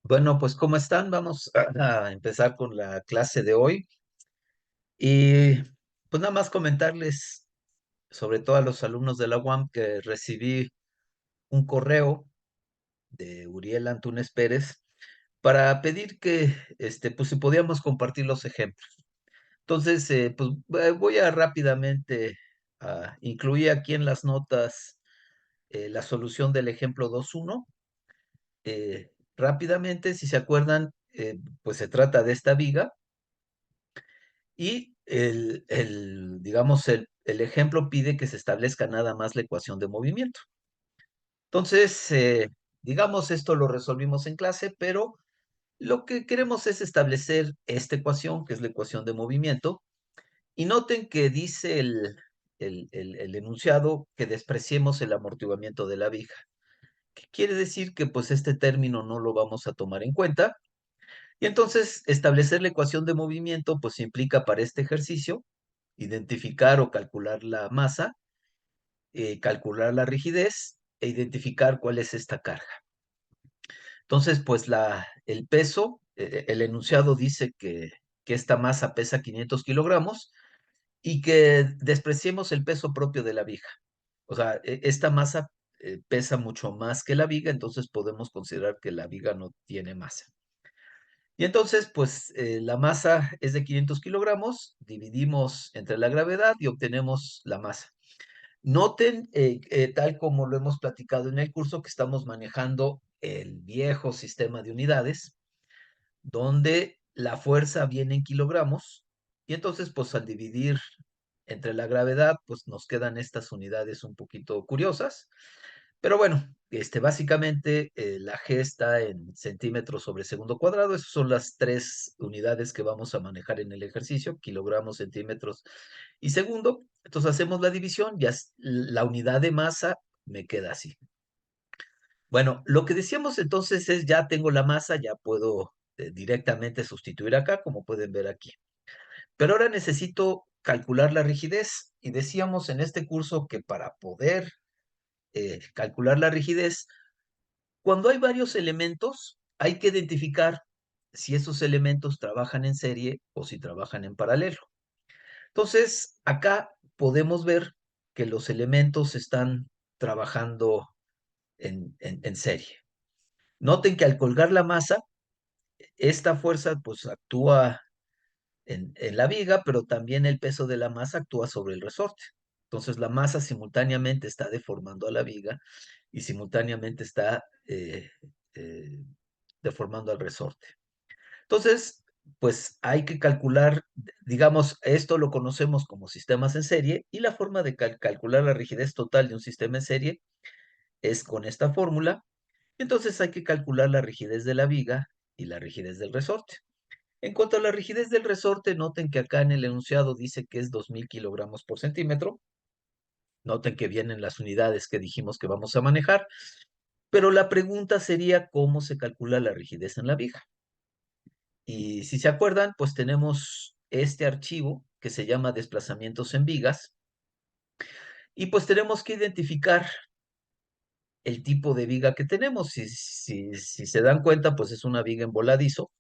Bueno, pues ¿cómo están? Vamos a empezar con la clase de hoy y pues nada más comentarles, sobre todo a los alumnos de la UAM, que recibí un correo de Uriel Antúnez Pérez para pedir que, pues si podíamos compartir los ejemplos. Entonces, pues voy a rápidamente incluir aquí en las notas la solución del ejemplo 2.1. Rápidamente, si se acuerdan, pues se trata de esta viga. Y digamos, el ejemplo pide que se establezca nada más la ecuación de movimiento. Entonces, digamos, esto lo resolvimos en clase, pero lo que queremos es establecer esta ecuación, que es la ecuación de movimiento. Y noten que dice el enunciado que despreciemos el amortiguamiento de la viga. ¿Qué quiere decir? Que pues este término no lo vamos a tomar en cuenta. Y entonces, establecer la ecuación de movimiento, pues implica para este ejercicio identificar o calcular la masa, calcular la rigidez e identificar cuál es esta carga. Entonces, pues el peso, el enunciado dice que esta masa pesa 500 kilogramos y que despreciemos el peso propio de la viga. O sea, esta masa pesa mucho más que la viga, entonces podemos considerar que la viga no tiene masa. Y entonces, pues la masa es de 500 kilogramos, dividimos entre la gravedad y obtenemos la masa. Noten, tal como lo hemos platicado en el curso, que estamos manejando el viejo sistema de unidades, donde la fuerza viene en kilogramos, y entonces, pues al dividir entre la gravedad, pues nos quedan estas unidades un poquito curiosas. Pero bueno, básicamente la G está en centímetros sobre segundo cuadrado. Esas son las tres unidades que vamos a manejar en el ejercicio: kilogramos, centímetros y segundo. Entonces hacemos la división, ya la unidad de masa me queda así. Bueno, lo que decíamos entonces es, ya tengo la masa, ya puedo directamente sustituir acá, como pueden ver aquí. Pero ahora necesito calcular la rigidez. Y decíamos en este curso que para poder calcular la rigidez, cuando hay varios elementos, hay que identificar si esos elementos trabajan en serie o si trabajan en paralelo. Entonces, acá podemos ver que los elementos están trabajando en serie. Noten que al colgar la masa, esta fuerza pues actúa en la viga, pero también el peso de la masa actúa sobre el resorte. Entonces la masa simultáneamente está deformando a la viga y simultáneamente está eh, deformando al resorte. Entonces, pues hay que calcular, digamos, esto lo conocemos como sistemas en serie, y la forma de calcular la rigidez total de un sistema en serie es con esta fórmula. Entonces hay que calcular la rigidez de la viga y la rigidez del resorte. En cuanto a la rigidez del resorte, noten que acá en el enunciado dice que es 2000 kilogramos por centímetro. Noten que vienen las unidades que dijimos que vamos a manejar, pero la pregunta sería cómo se calcula la rigidez en la viga. Y si se acuerdan, pues tenemos este archivo que se llama desplazamientos en vigas, y pues tenemos que identificar el tipo de viga que tenemos. Si se dan cuenta, pues es una viga en voladizo.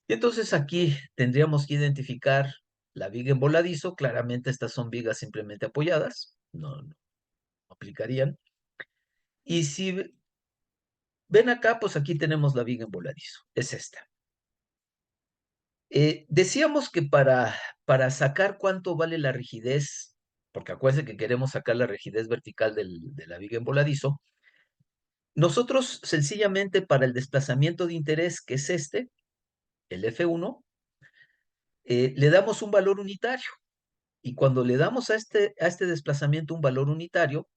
Y entonces aquí tendríamos que identificar la viga en voladizo. Claramente estas son vigas simplemente apoyadas, no aplicarían. Y si ven acá, pues aquí tenemos la viga en voladizo, es esta. Decíamos que para sacar cuánto vale la rigidez, porque acuérdense que queremos sacar la rigidez vertical de la viga en voladizo, nosotros sencillamente para el desplazamiento de interés, que es el F1, le damos un valor unitario. Y cuando le damos a este desplazamiento un valor unitario,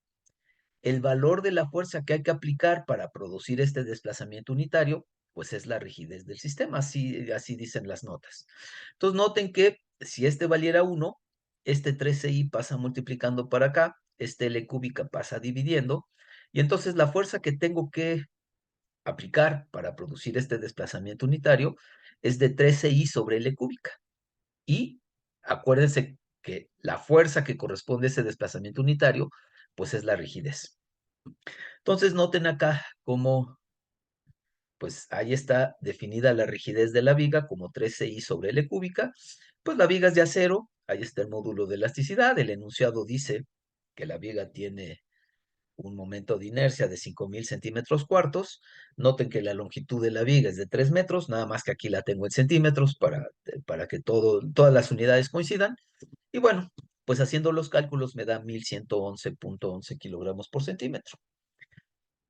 el valor de la fuerza que hay que aplicar para producir este desplazamiento unitario, pues es la rigidez del sistema, así dicen las notas. Entonces noten que si este valiera 1, este 13i pasa multiplicando para acá, este L cúbica pasa dividiendo, y entonces la fuerza que tengo que aplicar para producir este desplazamiento unitario es de 13i sobre L cúbica. Y acuérdense que la fuerza que corresponde a ese desplazamiento unitario, pues es la rigidez. Entonces noten acá cómo pues ahí está definida la rigidez de la viga como 13I sobre L cúbica. Pues la viga es de acero, ahí está el módulo de elasticidad. El enunciado dice que la viga tiene un momento de inercia de 5,000 centímetros cuartos. Noten que la longitud de la viga es de 3 metros, nada más que aquí la tengo en centímetros para que todas las unidades coincidan. Y bueno, pues haciendo los cálculos me da 1111,11 kilogramos por centímetro.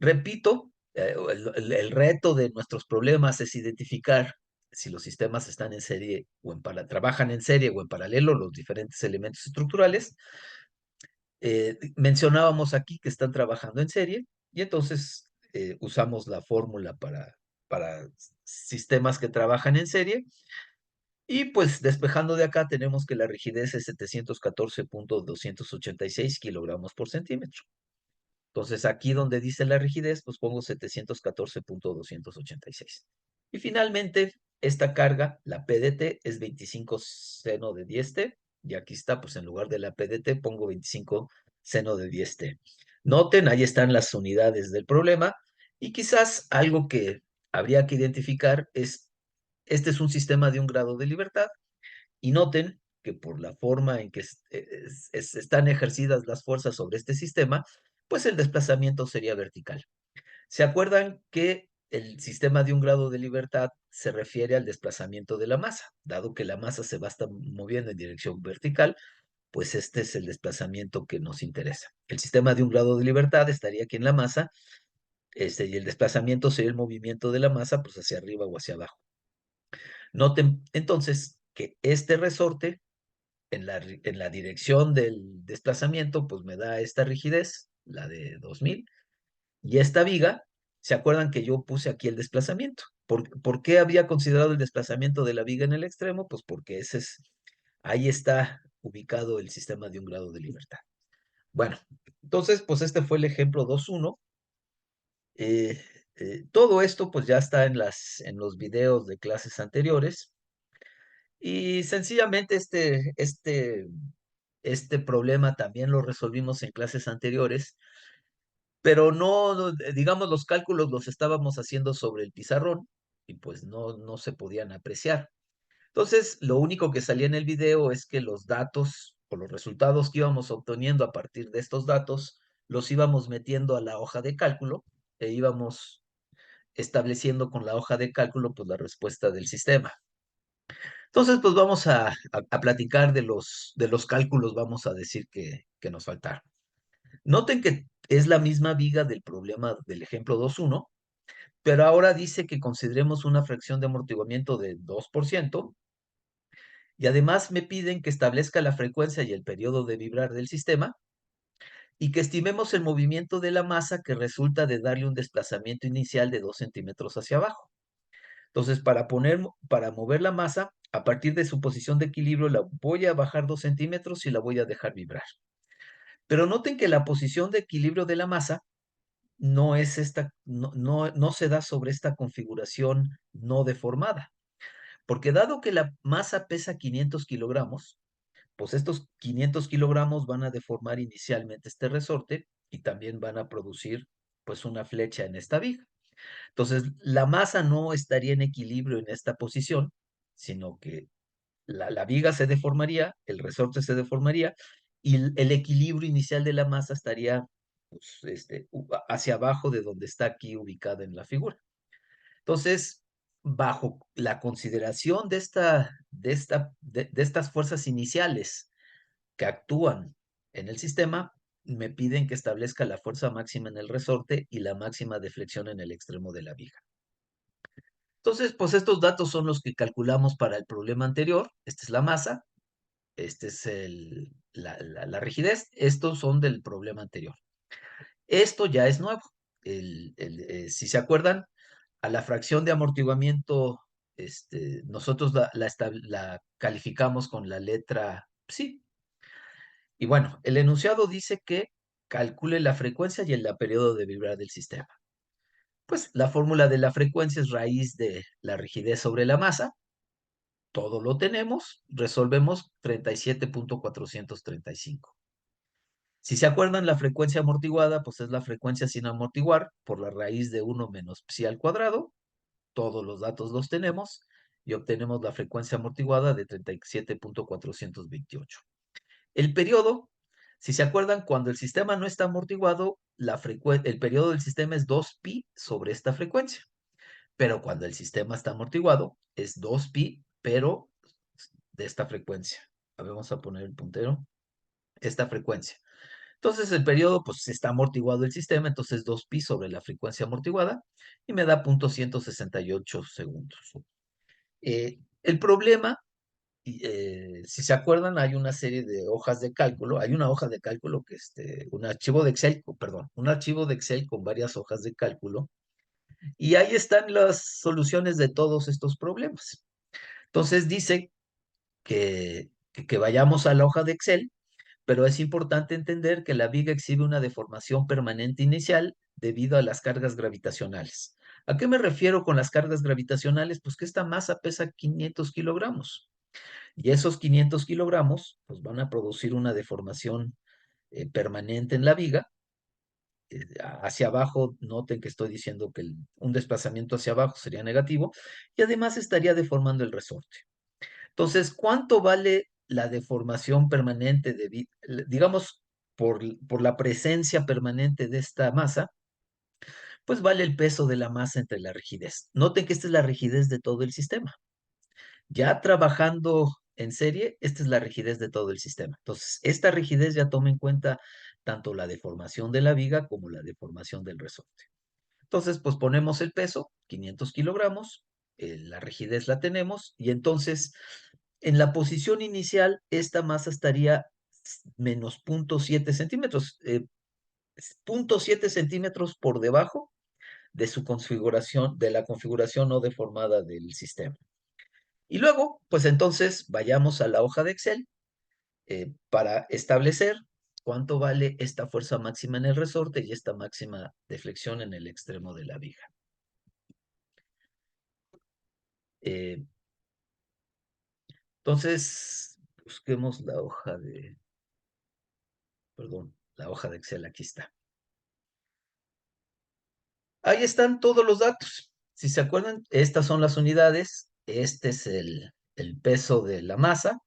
Repito, el reto de nuestros problemas es identificar si los sistemas están en serie o trabajan en serie o en paralelo los diferentes elementos estructurales. Mencionábamos aquí que están trabajando en serie y entonces usamos la fórmula para sistemas que trabajan en serie y pues despejando de acá tenemos que la rigidez es 714,286 kilogramos por centímetro. Entonces aquí donde dice la rigidez, pues pongo 714,286. Y finalmente, esta carga, la PDT, es 25 seno de 10T. Y aquí está, pues en lugar de la PDT pongo 25 seno de 10T. Noten, ahí están las unidades del problema. Y quizás algo que habría que identificar es, este es un sistema de un grado de libertad. Y noten que por la forma en que están ejercidas las fuerzas sobre este sistema, pues el desplazamiento sería vertical. ¿Se acuerdan que el sistema de un grado de libertad se refiere al desplazamiento de la masa? Dado que la masa se va a estar moviendo en dirección vertical, pues este es el desplazamiento que nos interesa. El sistema de un grado de libertad estaría aquí en la masa, y el desplazamiento sería el movimiento de la masa pues hacia arriba o hacia abajo. Noten entonces que este resorte en la dirección del desplazamiento, pues me da esta rigidez, la de 2000, y esta viga, ¿se acuerdan que yo puse aquí el desplazamiento? ¿Por qué había considerado el desplazamiento de la viga en el extremo? Pues porque ahí está ubicado el sistema de un grado de libertad. Bueno, entonces, pues este fue el ejemplo 2.1. Eh, todo esto, pues ya está en los videos de clases anteriores. Y sencillamente este problema también lo resolvimos en clases anteriores, pero digamos, los cálculos los estábamos haciendo sobre el pizarrón y pues no se podían apreciar. Entonces, lo único que salía en el video es que los datos o los resultados que íbamos obteniendo a partir de estos datos los íbamos metiendo a la hoja de cálculo e íbamos estableciendo con la hoja de cálculo pues la respuesta del sistema. Entonces, pues vamos a platicar de los cálculos, vamos a decir que nos faltaron. Noten que es la misma viga del problema del ejemplo 2.1, pero ahora dice que consideremos una fracción de amortiguamiento de 2% y además me piden que establezca la frecuencia y el periodo de vibrar del sistema y que estimemos el movimiento de la masa que resulta de darle un desplazamiento inicial de 2 centímetros hacia abajo. Entonces, para mover la masa, a partir de su posición de equilibrio, la voy a bajar 2 centímetros y la voy a dejar vibrar. Pero noten que la posición de equilibrio de la masa no es no se da sobre esta configuración no deformada. Porque dado que la masa pesa 500 kilogramos, pues estos 500 kilogramos van a deformar inicialmente este resorte y también van a producir pues una flecha en esta viga. Entonces, la masa no estaría en equilibrio en esta posición, sino que la viga se deformaría, el resorte se deformaría y el equilibrio inicial de la masa estaría pues, hacia abajo de donde está aquí ubicada en la figura. Entonces, bajo la consideración de estas fuerzas iniciales que actúan en el sistema, me piden que establezca la fuerza máxima en el resorte y la máxima de flexión en el extremo de la viga. Entonces, pues estos datos son los que calculamos para el problema anterior. Esta es la masa, este es la rigidez. Estos son del problema anterior. Esto ya es nuevo. Si se acuerdan, a la fracción de amortiguamiento, nosotros la calificamos con la letra psi. Y bueno, el enunciado dice que calcule la frecuencia y el periodo de vibrar del sistema. Pues la fórmula de la frecuencia es raíz de la rigidez sobre la masa. Todo lo tenemos, resolvemos 37,435. Si se acuerdan, la frecuencia amortiguada, pues es la frecuencia sin amortiguar por la raíz de 1 menos psi al cuadrado. todos los datos los tenemos y obtenemos la frecuencia amortiguada de 37.428. El periodo, si se acuerdan, cuando el sistema no está amortiguado, el periodo del sistema es 2pi sobre esta frecuencia. Pero cuando el sistema está amortiguado, es 2pi, pero de esta frecuencia. A ver, vamos a poner el puntero. Esta frecuencia. Entonces el periodo, pues está amortiguado el sistema, entonces 2pi sobre la frecuencia amortiguada y me da 0.168 segundos. El problema, si se acuerdan, hay una serie de hojas de cálculo, hay una hoja de cálculo que un archivo de Excel, perdón, un archivo de Excel con varias hojas de cálculo y ahí están las soluciones de todos estos problemas. Entonces dice que vayamos a la hoja de Excel, pero es importante entender que la viga exhibe una deformación permanente inicial debido a las cargas gravitacionales. ¿A qué me refiero con las cargas gravitacionales? Pues que esta masa pesa 500 kilogramos y esos 500 kilogramos pues van a producir una deformación permanente en la viga. Hacia abajo, noten que estoy diciendo que un desplazamiento hacia abajo sería negativo y además estaría deformando el resorte. Entonces, ¿cuánto vale la deformación permanente digamos, por la presencia permanente de esta masa? Pues vale el peso de la masa entre la rigidez. Noten que esta es la rigidez de todo el sistema. Ya trabajando en serie, esta es la rigidez de todo el sistema. Entonces, esta rigidez ya toma en cuenta tanto la deformación de la viga como la deformación del resorte. Entonces, pues ponemos el peso, 500 kilogramos, la rigidez la tenemos, y entonces en la posición inicial esta masa estaría menos 0.7 centímetros, 0.7 centímetros por debajo de su configuración, de la configuración no deformada del sistema. Y luego, pues entonces vayamos a la hoja de Excel para establecer cuánto vale esta fuerza máxima en el resorte y esta máxima de flexión en el extremo de la viga. Eh, entonces, busquemos la hoja perdón, la hoja de Excel, aquí está. Ahí están todos los datos. Si se acuerdan, estas son las unidades, este es el peso de la masa.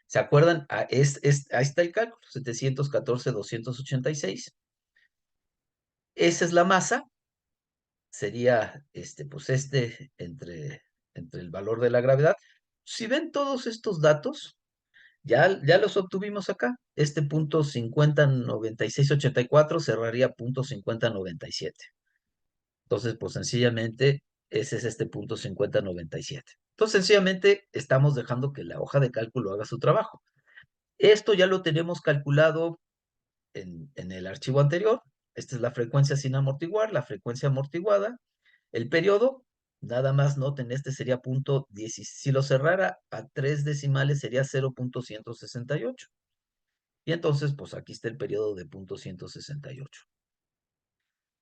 ¿Se acuerdan? Ahí está el cálculo, 714,286. Esa es la masa, sería pues entre el valor de la gravedad. Si ven todos estos datos, ya los obtuvimos acá. Este punto 509684 cerraría punto 5097. Entonces, pues sencillamente, ese es este punto 5097. Entonces, sencillamente, estamos dejando que la hoja de cálculo haga su trabajo. Esto ya lo tenemos calculado en el archivo anterior. Esta es la frecuencia sin amortiguar, la frecuencia amortiguada. El periodo, nada más noten, este sería punto 10. Si lo cerrara a 3 decimales, sería 0.168. Y entonces, pues aquí está el periodo de punto 168.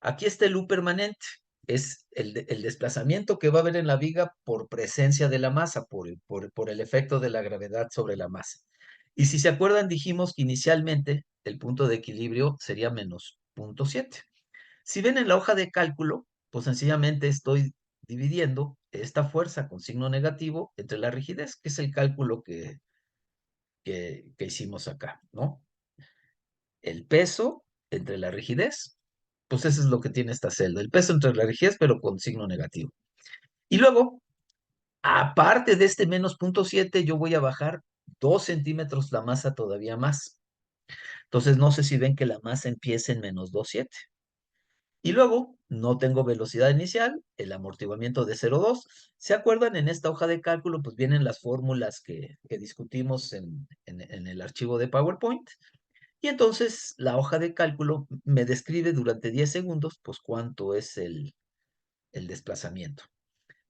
Aquí está el U permanente. Es el desplazamiento que va a haber en la viga por presencia de la masa, por el efecto de la gravedad sobre la masa. Y si se acuerdan, dijimos que inicialmente el punto de equilibrio sería menos 0.7. Si ven en la hoja de cálculo, pues sencillamente estoy dividiendo esta fuerza con signo negativo entre la rigidez, que es el cálculo que hicimos acá, ¿no? El peso entre la rigidez, pues eso es lo que tiene esta celda, el peso entre la rigidez, pero con signo negativo. Y luego, aparte de este menos 0.7, yo voy a bajar 2 centímetros la masa todavía más. Entonces, no sé si ven que la masa empieza en menos 2,7. Y luego, no tengo velocidad inicial, el amortiguamiento de 0,2. ¿Se acuerdan? En esta hoja de cálculo, pues vienen las fórmulas que discutimos en el archivo de PowerPoint. Y entonces la hoja de cálculo me describe durante 10 segundos, pues cuánto es el desplazamiento.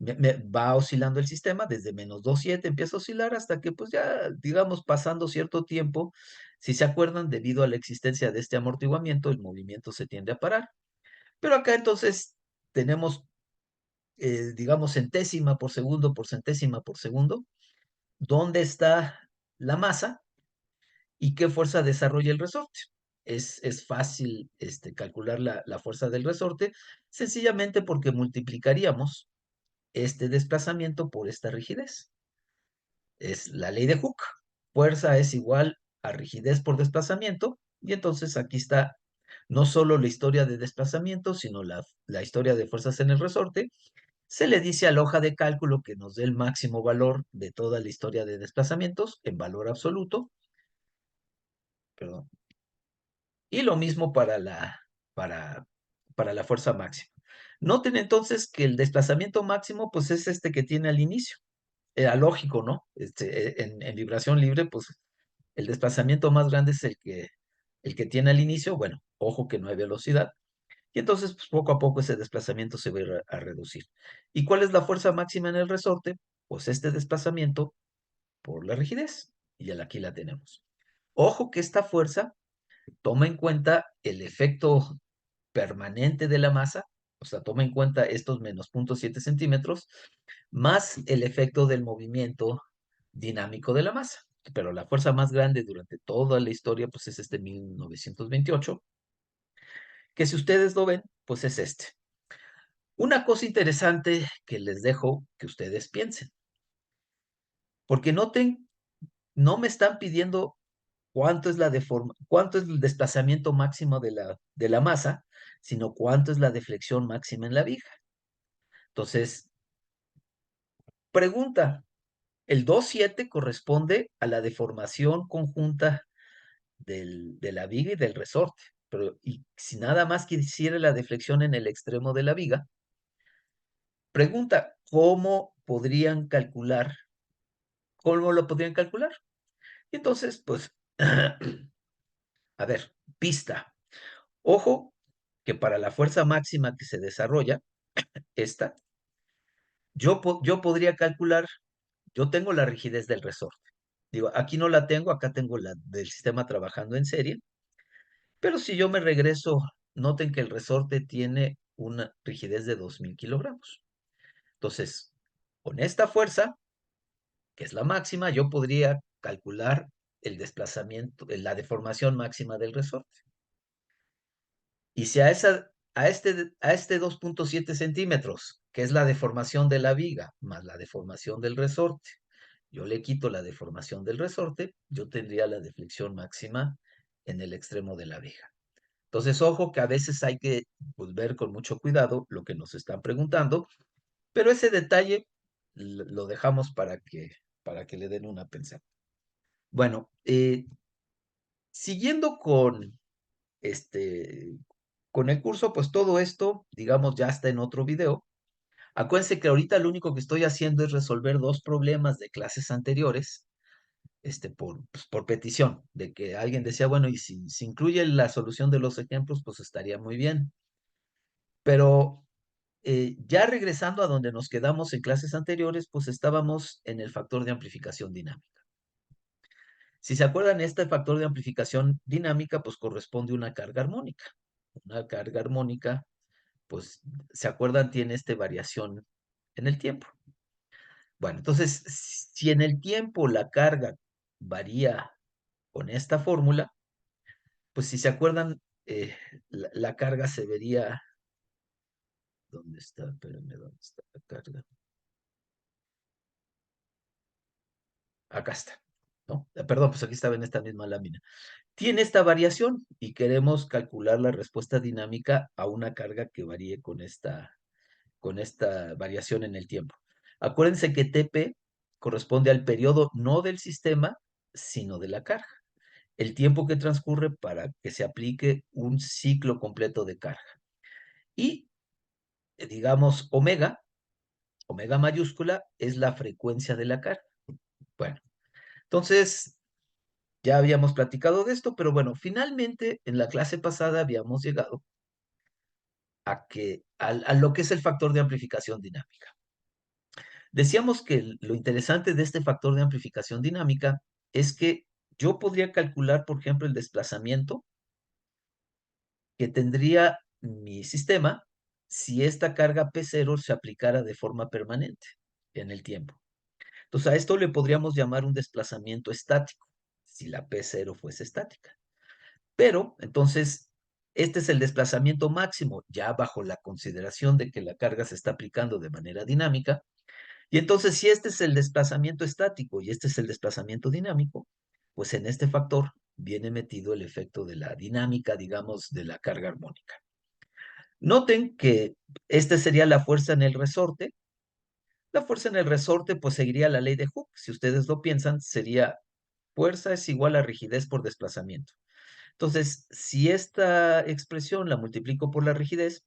Va oscilando el sistema desde menos 2,7, empieza a oscilar hasta que pues ya, digamos, pasando cierto tiempo, si se acuerdan, debido a la existencia de este amortiguamiento, el movimiento se tiende a parar. Pero acá entonces tenemos, digamos, centésima por centésima por segundo, dónde está la masa y qué fuerza desarrolla el resorte. Es fácil calcular la fuerza del resorte, sencillamente porque multiplicaríamos este desplazamiento por esta rigidez. Es la ley de Hooke. Fuerza es igual a rigidez por desplazamiento, y entonces aquí está no solo la historia de desplazamiento, sino la historia de fuerzas en el resorte. Se le dice a la hoja de cálculo que nos dé el máximo valor de toda la historia de desplazamientos en valor absoluto, perdón, y lo mismo para, para la fuerza máxima. Noten entonces que el desplazamiento máximo pues es este que tiene al inicio. Era lógico, ¿no? En vibración libre, pues el desplazamiento más grande es el que tiene al inicio. Bueno, ojo que no hay velocidad. Y entonces, pues, poco a poco ese desplazamiento se va a ir a reducir. ¿Y cuál es la fuerza máxima en el resorte? Pues este desplazamiento por la rigidez. Y ya aquí la tenemos. Ojo que esta fuerza toma en cuenta el efecto permanente de la masa, o sea, toma en cuenta estos menos 0,7 centímetros, más el efecto del movimiento dinámico de la masa. Pero la fuerza más grande durante toda la historia, pues es este 1928, que si ustedes lo ven, pues es este. Una cosa interesante que les dejo que ustedes piensen, porque noten, no me están pidiendo cuánto es el desplazamiento máximo de la masa, sino cuánto es la deflexión máxima en la viga. Entonces, pregunta, el 2,7 corresponde a la deformación conjunta de la viga y del resorte, pero y si nada más quisiera la deflexión en el extremo de la viga, pregunta, ¿cómo lo podrían calcular? Y entonces, pues, a ver, pista. Ojo que para la fuerza máxima que se desarrolla, esta, yo podría calcular, yo tengo la rigidez del resorte. Digo, aquí no la tengo, acá tengo la del sistema trabajando en serie, pero si yo me regreso, noten que el resorte tiene una rigidez de 2,000 kilogramos. Entonces, con esta fuerza, que es la máxima, yo podría calcular el desplazamiento, la deformación máxima del resorte. Y si a este 2,7 centímetros, que es la deformación de la viga, más la deformación del resorte, yo le quito la deformación del resorte, yo tendría la deflexión máxima en el extremo de la viga. Entonces, ojo que a veces hay que pues, ver con mucho cuidado lo que nos están preguntando, pero ese detalle lo dejamos para que le den una pensada. Bueno, siguiendo este, con el curso, pues todo esto, digamos, ya está en otro video. Acuérdense que ahorita lo único que estoy haciendo es resolver dos problemas de clases anteriores, por petición, de que alguien decía, bueno, y si se incluye la solución de los ejemplos, pues estaría muy bien. Pero ya regresando a donde nos quedamos en clases anteriores, pues estábamos en el factor de amplificación dinámica. Si se acuerdan, este factor de amplificación dinámica, pues corresponde a una carga armónica. Una carga armónica, pues, ¿se acuerdan? Tiene esta variación en el tiempo. Bueno, entonces, si en el tiempo la carga varía con esta fórmula, pues si se acuerdan, la carga se vería. ¿Dónde está? Espérenme, ¿dónde está la carga? Acá está, ¿no? Perdón, pues aquí estaba en esta misma lámina. Tiene esta variación y queremos calcular la respuesta dinámica a una carga que varíe con esta variación en el tiempo. Acuérdense que TP corresponde al periodo no del sistema, sino de la carga. El tiempo que transcurre para que se aplique un ciclo completo de carga. Y, digamos, omega mayúscula, es la frecuencia de la carga. Bueno, entonces, ya habíamos platicado de esto, pero bueno, finalmente en la clase pasada habíamos llegado a lo que es el factor de amplificación dinámica. Decíamos que lo interesante de este factor de amplificación dinámica es que yo podría calcular, por ejemplo, el desplazamiento que tendría mi sistema si esta carga P0 se aplicara de forma permanente en el tiempo. Entonces, a esto le podríamos llamar un desplazamiento estático, si la P0 fuese estática. Pero, entonces, Este es el desplazamiento máximo, ya bajo la consideración de que la carga se está aplicando de manera dinámica. Y entonces, si este es el desplazamiento estático y este es el desplazamiento dinámico, pues en este factor viene metido el efecto de la dinámica, digamos, de la carga armónica. Noten que esta sería la fuerza en el resorte. La fuerza en el resorte, pues seguiría la ley de Hooke. Si ustedes lo piensan, sería fuerza es igual a rigidez por desplazamiento. Entonces, si esta expresión la multiplico por la rigidez,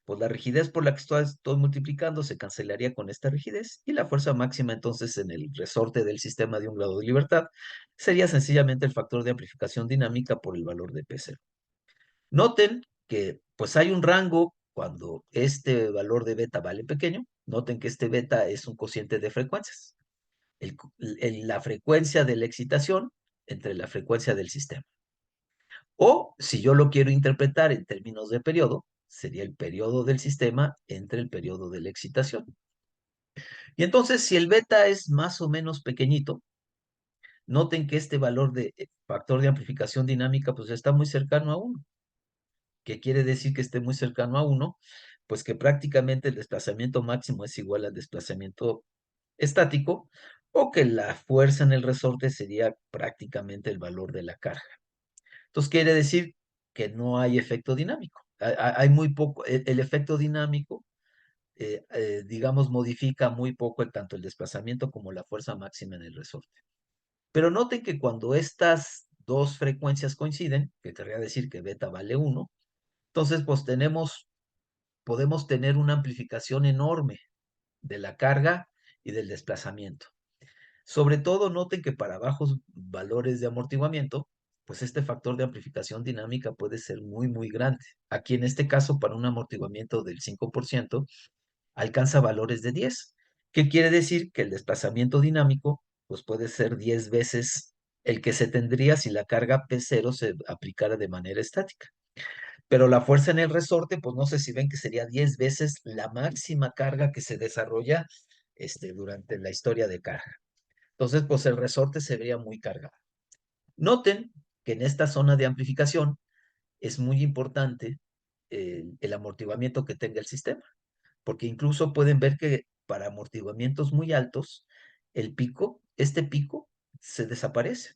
pues la rigidez por la que estoy multiplicando se cancelaría con esta rigidez y la fuerza máxima entonces en el resorte del sistema de un grado de libertad sería sencillamente el factor de amplificación dinámica por el valor de P0. Noten que pues hay un rango cuando este valor de beta vale pequeño. Noten que este beta es un cociente de frecuencias. La frecuencia de la excitación entre la frecuencia del sistema. O si yo lo quiero interpretar en términos de periodo, sería el periodo del sistema entre el periodo de la excitación. Y entonces, si el beta es más o menos pequeñito, noten que este valor de factor de amplificación dinámica pues está muy cercano a 1. ¿Qué quiere decir que esté muy cercano a 1? Pues que prácticamente el desplazamiento máximo es igual al desplazamiento estático o que la fuerza en el resorte sería prácticamente el valor de la carga. Entonces quiere decir que no hay efecto dinámico. Hay muy poco, el efecto dinámico, digamos, modifica muy poco tanto el desplazamiento como la fuerza máxima en el resorte. Pero noten que cuando estas dos frecuencias coinciden, que querría decir que beta vale 1, entonces pues podemos tener una amplificación enorme de la carga y del desplazamiento. Sobre todo noten que para bajos valores de amortiguamiento, pues este factor de amplificación dinámica puede ser muy, muy grande. Aquí en este caso, para un amortiguamiento del 5%, alcanza valores de 10. ¿Qué quiere decir? Que el desplazamiento dinámico, pues puede ser 10 veces el que se tendría si la carga P0 se aplicara de manera estática. Pero la fuerza en el resorte, pues no sé si ven que sería 10 veces la máxima carga que se desarrolla durante la historia de carga. Entonces, pues el resorte se vería muy cargado. Noten que en esta zona de amplificación es muy importante el amortiguamiento que tenga el sistema, porque incluso pueden ver que para amortiguamientos muy altos, este pico, se desaparece.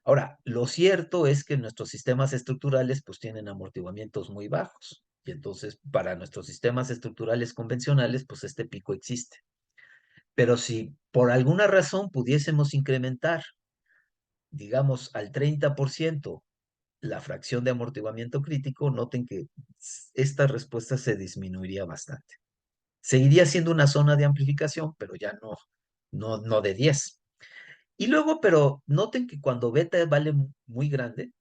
Ahora, lo cierto es que nuestros sistemas estructurales pues tienen amortiguamientos muy bajos, y entonces para nuestros sistemas estructurales convencionales pues este pico existe. Pero si por alguna razón pudiésemos incrementar digamos, al 30% la fracción de amortiguamiento crítico, noten que esta respuesta se disminuiría bastante. Seguiría siendo una zona de amplificación, pero ya no de 10. Y luego, pero noten que cuando beta vale muy grande,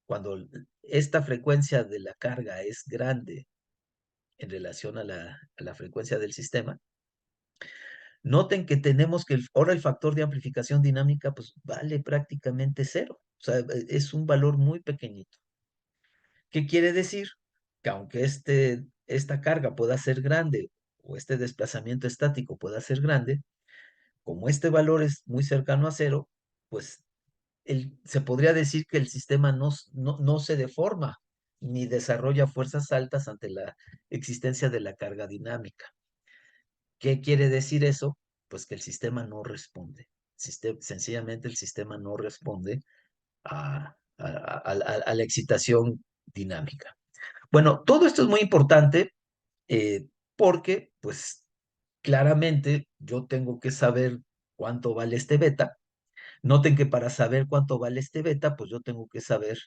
cuando esta frecuencia de la carga es grande en relación a la frecuencia del sistema, noten que tenemos que ahora el factor de amplificación dinámica pues vale prácticamente 0. O sea, es un valor muy pequeñito. ¿Qué quiere decir? Que aunque esta carga pueda ser grande o este desplazamiento estático pueda ser grande, como este valor es muy cercano a 0, pues se podría decir que el sistema no se deforma ni desarrolla fuerzas altas ante la existencia de la carga dinámica. ¿Qué quiere decir eso? Pues que el sistema no responde. Sencillamente el sistema no responde a la excitación dinámica. Bueno, todo esto es muy importante porque, pues, claramente yo tengo que saber cuánto vale este beta. Noten que para saber cuánto vale este beta, pues yo tengo que saber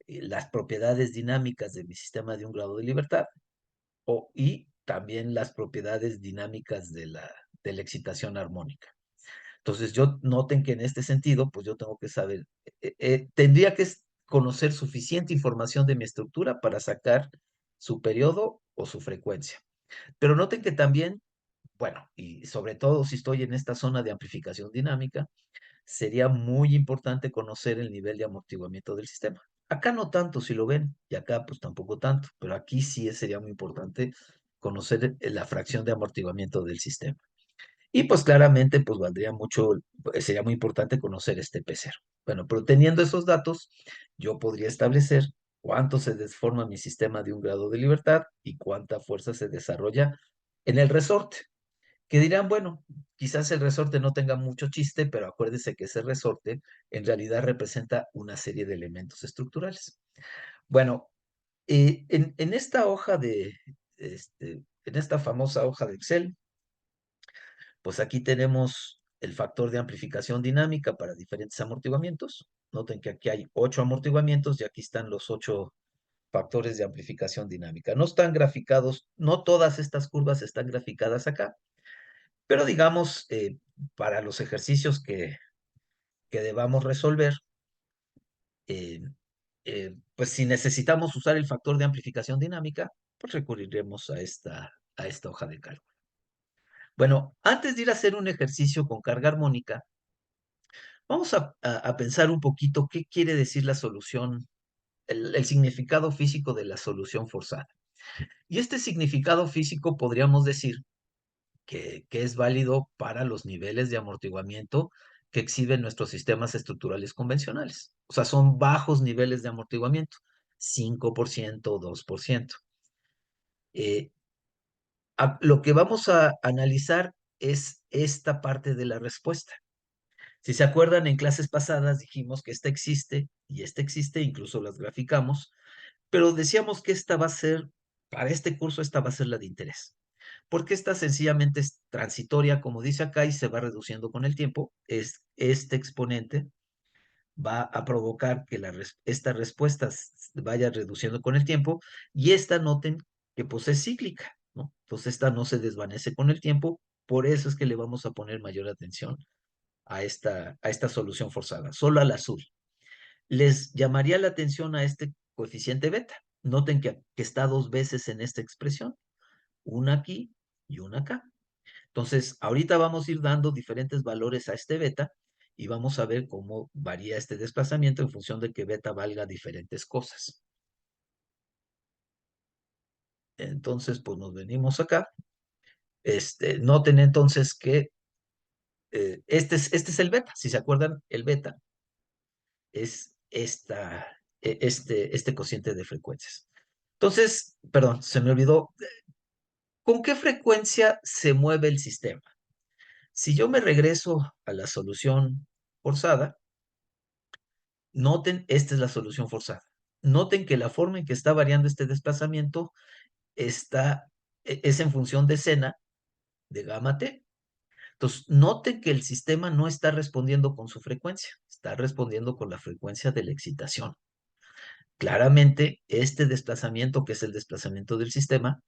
las propiedades dinámicas de mi sistema de un grado de libertad y también las propiedades dinámicas de la excitación armónica. Entonces, noten que en este sentido, pues yo tengo que saber, tendría que conocer suficiente información de mi estructura para sacar su periodo o su frecuencia. Pero noten que también, bueno, y sobre todo si estoy en esta zona de amplificación dinámica, sería muy importante conocer el nivel de amortiguamiento del sistema. Acá no tanto, si lo ven, y acá pues tampoco tanto, pero aquí sí sería muy importante conocer la fracción de amortiguamiento del sistema. Y pues claramente pues valdría mucho, sería muy importante conocer este P0. Bueno, pero teniendo esos datos, yo podría establecer cuánto se deforma mi sistema de un grado de libertad y cuánta fuerza se desarrolla en el resorte. Que dirán, bueno, quizás el resorte no tenga mucho chiste, pero acuérdese que ese resorte en realidad representa una serie de elementos estructurales. Bueno, en esta hoja en esta famosa hoja de Excel, pues aquí tenemos el factor de amplificación dinámica para diferentes amortiguamientos. Noten que aquí hay 8 amortiguamientos y aquí están los 8 factores de amplificación dinámica. No están graficados, no todas estas curvas están graficadas acá, pero digamos, para los ejercicios que debamos resolver, eh, pues si necesitamos usar el factor de amplificación dinámica, pues recurriremos a esta hoja de cálculo. Bueno, antes de ir a hacer un ejercicio con carga armónica, vamos a pensar un poquito qué quiere decir la solución, el significado físico de la solución forzada. Y este significado físico podríamos decir que es válido para los niveles de amortiguamiento que exhiben nuestros sistemas estructurales convencionales. O sea, son bajos niveles de amortiguamiento, 5%, 2%. Lo que vamos a analizar es esta parte de la respuesta. Si se acuerdan, en clases pasadas dijimos que esta existe, incluso las graficamos, pero decíamos que esta va a ser, para este curso, esta va a ser la de interés. Porque esta sencillamente es transitoria, como dice acá, y se va reduciendo con el tiempo. Este exponente va a provocar que esta respuesta vaya reduciendo con el tiempo, y esta noten que pues es cíclica, ¿no? Entonces esta no se desvanece con el tiempo, por eso es que le vamos a poner mayor atención a esta solución forzada, solo al azul. Les llamaría la atención a este coeficiente beta. Noten que está dos veces en esta expresión, una aquí y una acá. Entonces, ahorita vamos a ir dando diferentes valores a este beta y vamos a ver cómo varía este desplazamiento en función de que beta valga diferentes cosas. Entonces, pues nos venimos acá. Noten entonces que este es el beta. Si se acuerdan, el beta es este cociente de frecuencias. Entonces, perdón, se me olvidó. ¿Con qué frecuencia se mueve el sistema? Si yo me regreso a la solución forzada, noten, esta es la solución forzada. Noten que la forma en que está variando este desplazamiento es en función de sena de gamma t. Entonces, noten que el sistema no está respondiendo con su frecuencia, está respondiendo con la frecuencia de la excitación. Claramente, este desplazamiento, que es el desplazamiento del sistema,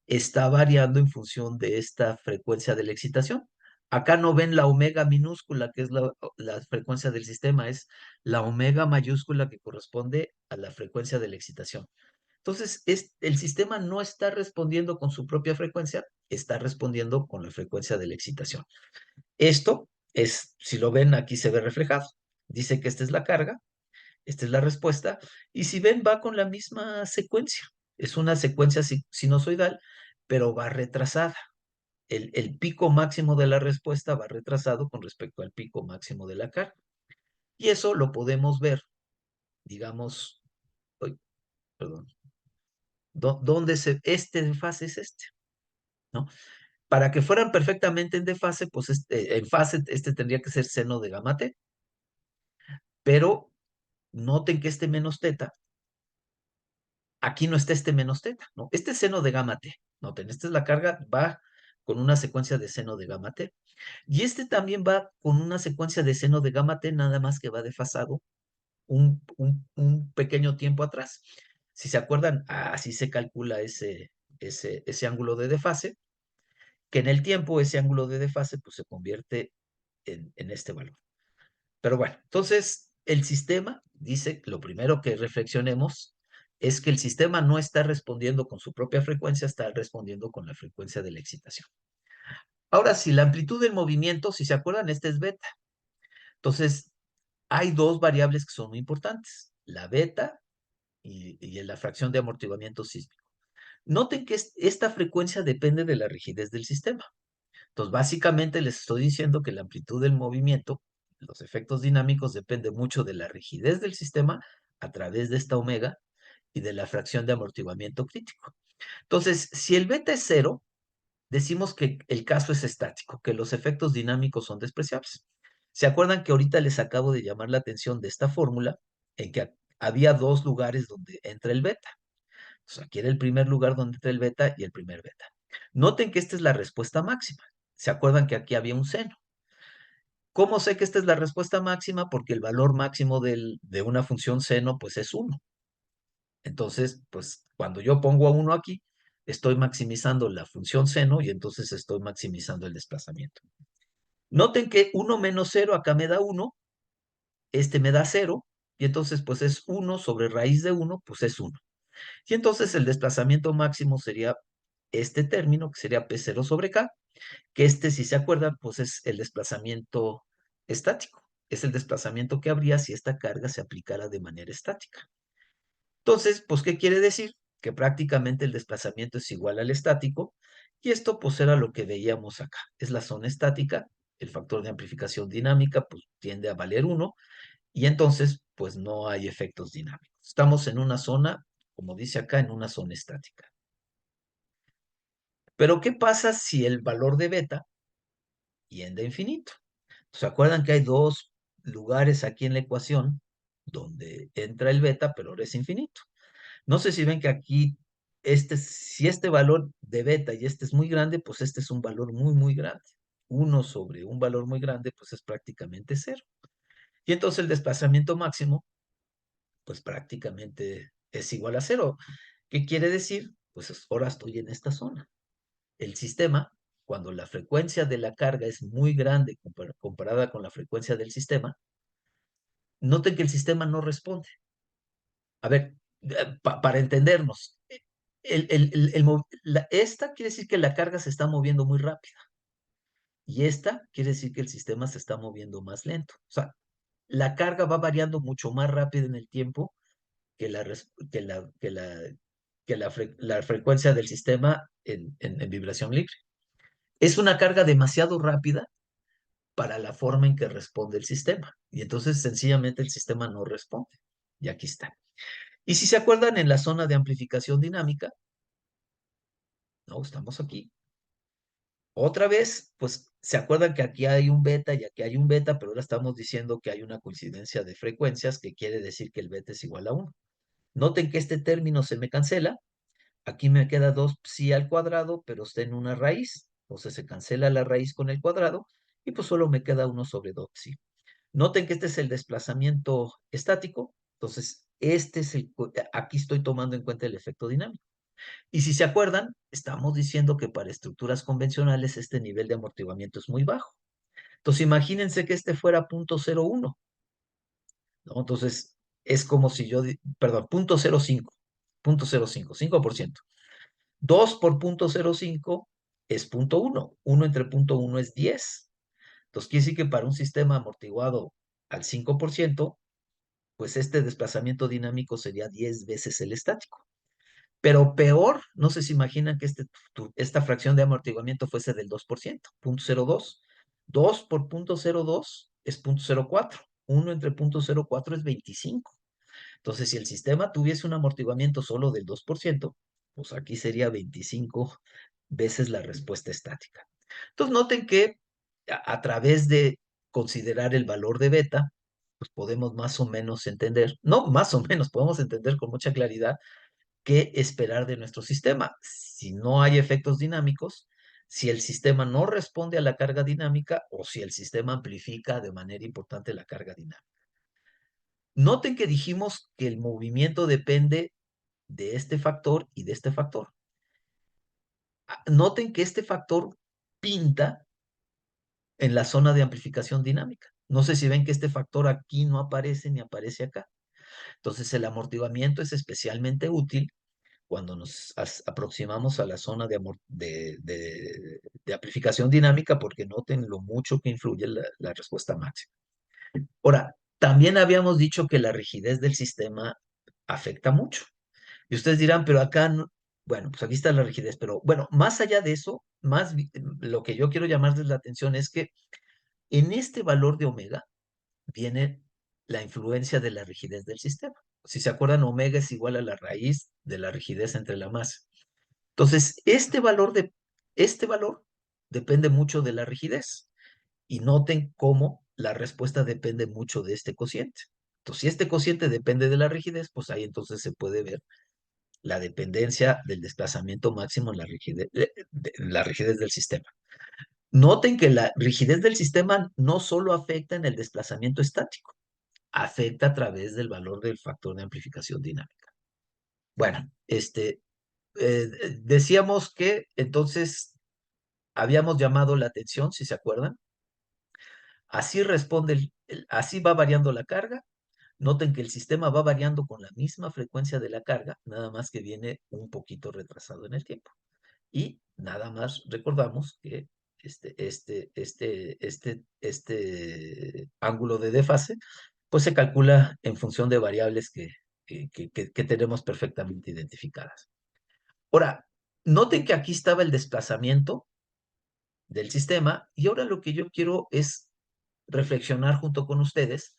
está variando en función de esta frecuencia de la excitación. Acá no ven la omega minúscula, que es la frecuencia del sistema, es la omega mayúscula que corresponde a la frecuencia de la excitación. Entonces, el sistema no está respondiendo con su propia frecuencia, está respondiendo con la frecuencia de la excitación. Esto es, si lo ven, aquí se ve reflejado. Dice que esta es la carga, esta es la respuesta, y si ven, va con la misma secuencia. Es una secuencia sinusoidal, pero va retrasada. El pico máximo de la respuesta va retrasado con respecto al pico máximo de la carga. Y eso lo podemos ver, digamos, uy, perdón, ¿dónde este desfase es este? ¿No? Para que fueran perfectamente en desfase, pues en fase, tendría que ser seno de gamma t, pero noten que este menos teta, aquí no está este menos teta, ¿no? Este es seno de gamma t, noten, esta es la carga, va con una secuencia de seno de gamma t, y este también va con una secuencia de seno de gamma t, nada más que va desfasado un pequeño tiempo atrás. Si se acuerdan, así se calcula ese ángulo de desfase, que en el tiempo ese ángulo de desfase pues, se convierte en este valor. Pero bueno, entonces el sistema dice, lo primero que reflexionemos es que el sistema no está respondiendo con su propia frecuencia, está respondiendo con la frecuencia de la excitación. Ahora, si la amplitud del movimiento, si se acuerdan, este es beta. Entonces, hay dos variables que son muy importantes, la beta y la fracción de amortiguamiento sísmico. Noten que esta frecuencia depende de la rigidez del sistema. Entonces, básicamente les estoy diciendo que la amplitud del movimiento, los efectos dinámicos, depende mucho de la rigidez del sistema a través de esta omega y de la fracción de amortiguamiento crítico. Entonces, si el beta es cero, decimos que el caso es estático, que los efectos dinámicos son despreciables. ¿Se acuerdan que ahorita les acabo de llamar la atención de esta fórmula en que había dos lugares donde entra el beta? Entonces, aquí era el primer lugar donde entra el beta y el primer beta. Noten que esta es la respuesta máxima. ¿Se acuerdan que aquí había un seno? ¿Cómo sé que esta es la respuesta máxima? Porque el valor máximo de una función seno, pues es 1. Entonces, pues cuando yo pongo a 1 aquí, estoy maximizando la función seno y entonces estoy maximizando el desplazamiento. Noten que 1 menos 0 acá me da 1, este me da 0, y entonces pues es 1 sobre raíz de 1, pues es 1. Y entonces el desplazamiento máximo sería este término, que sería P0 sobre K, que si se acuerdan, pues es el desplazamiento estático. Es el desplazamiento que habría si esta carga se aplicara de manera estática. Entonces, pues, ¿qué quiere decir? Que prácticamente el desplazamiento es igual al estático, y esto pues era lo que veíamos acá. Es la zona estática, el factor de amplificación dinámica pues tiende a valer 1, y entonces pues no hay efectos dinámicos. Estamos en una zona, como dice acá, en una zona estática. Pero ¿qué pasa si el valor de beta tiende a infinito? ¿Se acuerdan que hay dos lugares aquí en la ecuación donde entra el beta, pero ahora es infinito? No sé si ven que aquí, si este valor de beta y este es muy grande, pues este es un valor muy, muy grande. 1 sobre un valor muy grande, pues es prácticamente 0. Y entonces el desplazamiento máximo, pues prácticamente es igual a 0. ¿Qué quiere decir? Pues ahora estoy en esta zona. El sistema, cuando la frecuencia de la carga es muy grande comparada con la frecuencia del sistema, noten que el sistema no responde. A ver, para entendernos, esta quiere decir que la carga se está moviendo muy rápida, y esta quiere decir que el sistema se está moviendo más lento. O sea, la carga va variando mucho más rápido en el tiempo que la frecuencia del sistema en vibración libre. Es una carga demasiado rápida para la forma en que responde el sistema, y entonces sencillamente el sistema no responde. Y aquí está. Y si se acuerdan, en la zona de amplificación dinámica, no, estamos aquí. Otra vez, pues, ¿se acuerdan que aquí hay un beta y aquí hay un beta, pero ahora estamos diciendo que hay una coincidencia de frecuencias, que quiere decir que el beta es igual a 1? Noten que este término se me cancela. Aquí me queda 2 psi al cuadrado, pero está en una raíz. Entonces se cancela la raíz con el cuadrado y pues solo me queda 1 sobre 2 psi. Noten que este es el desplazamiento estático. Entonces, aquí estoy tomando en cuenta el efecto dinámico. Y si se acuerdan, estamos diciendo que para estructuras convencionales este nivel de amortiguamiento es muy bajo. Entonces, imagínense que este fuera 0.01, ¿no? Entonces, es como si perdón, 0.05, 0.05, 5%. 2 por 0.05 es 0.1. 1 entre 0.1 es 10. Entonces, quiere decir que para un sistema amortiguado al 5%, pues este desplazamiento dinámico sería 10 veces el estático. Pero peor, no sé si imaginan que esta fracción de amortiguamiento fuese del 2%, 0.02. 2 por 0.02 es 0.04. 1 entre 0.04 es 25. Entonces, si el sistema tuviese un amortiguamiento solo del 2%, pues aquí sería 25 veces la respuesta estática. Entonces, noten que a través de considerar el valor de beta, pues podemos más o menos entender, no más o menos, podemos entender con mucha claridad qué esperar de nuestro sistema. Si no hay efectos dinámicos, si el sistema no responde a la carga dinámica o si el sistema amplifica de manera importante la carga dinámica. Noten que dijimos que el movimiento depende de este factor y de este factor. Noten que este factor pinta en la zona de amplificación dinámica. No sé si ven que este factor aquí no aparece ni aparece acá. Entonces el amortiguamiento es especialmente útil cuando nos aproximamos a la zona de amplificación dinámica, porque noten lo mucho que influye la respuesta máxima. Ahora, también habíamos dicho que la rigidez del sistema afecta mucho. Y ustedes dirán, pero acá, bueno, pues aquí está la rigidez, pero bueno, más allá de eso, lo que yo quiero llamarles la atención es que en este valor de omega viene la influencia de la rigidez del sistema. Si se acuerdan, omega es igual a la raíz de la rigidez entre la masa. Entonces, este valor depende mucho de la rigidez. Y noten cómo la respuesta depende mucho de este cociente. Entonces, si este cociente depende de la rigidez, pues ahí entonces se puede ver la dependencia del desplazamiento máximo en la rigidez del sistema. Noten que la rigidez del sistema no solo afecta en el desplazamiento estático, afecta a través del valor del factor de amplificación dinámica. Bueno, decíamos que entonces habíamos llamado la atención, si se acuerdan. Así responde, así va variando la carga. Noten que el sistema va variando con la misma frecuencia de la carga, nada más que viene un poquito retrasado en el tiempo. Y nada más recordamos que este ángulo de desfase, pues se calcula en función de variables que tenemos perfectamente identificadas. Ahora, noten que aquí estaba el desplazamiento del sistema y ahora lo que yo quiero es reflexionar junto con ustedes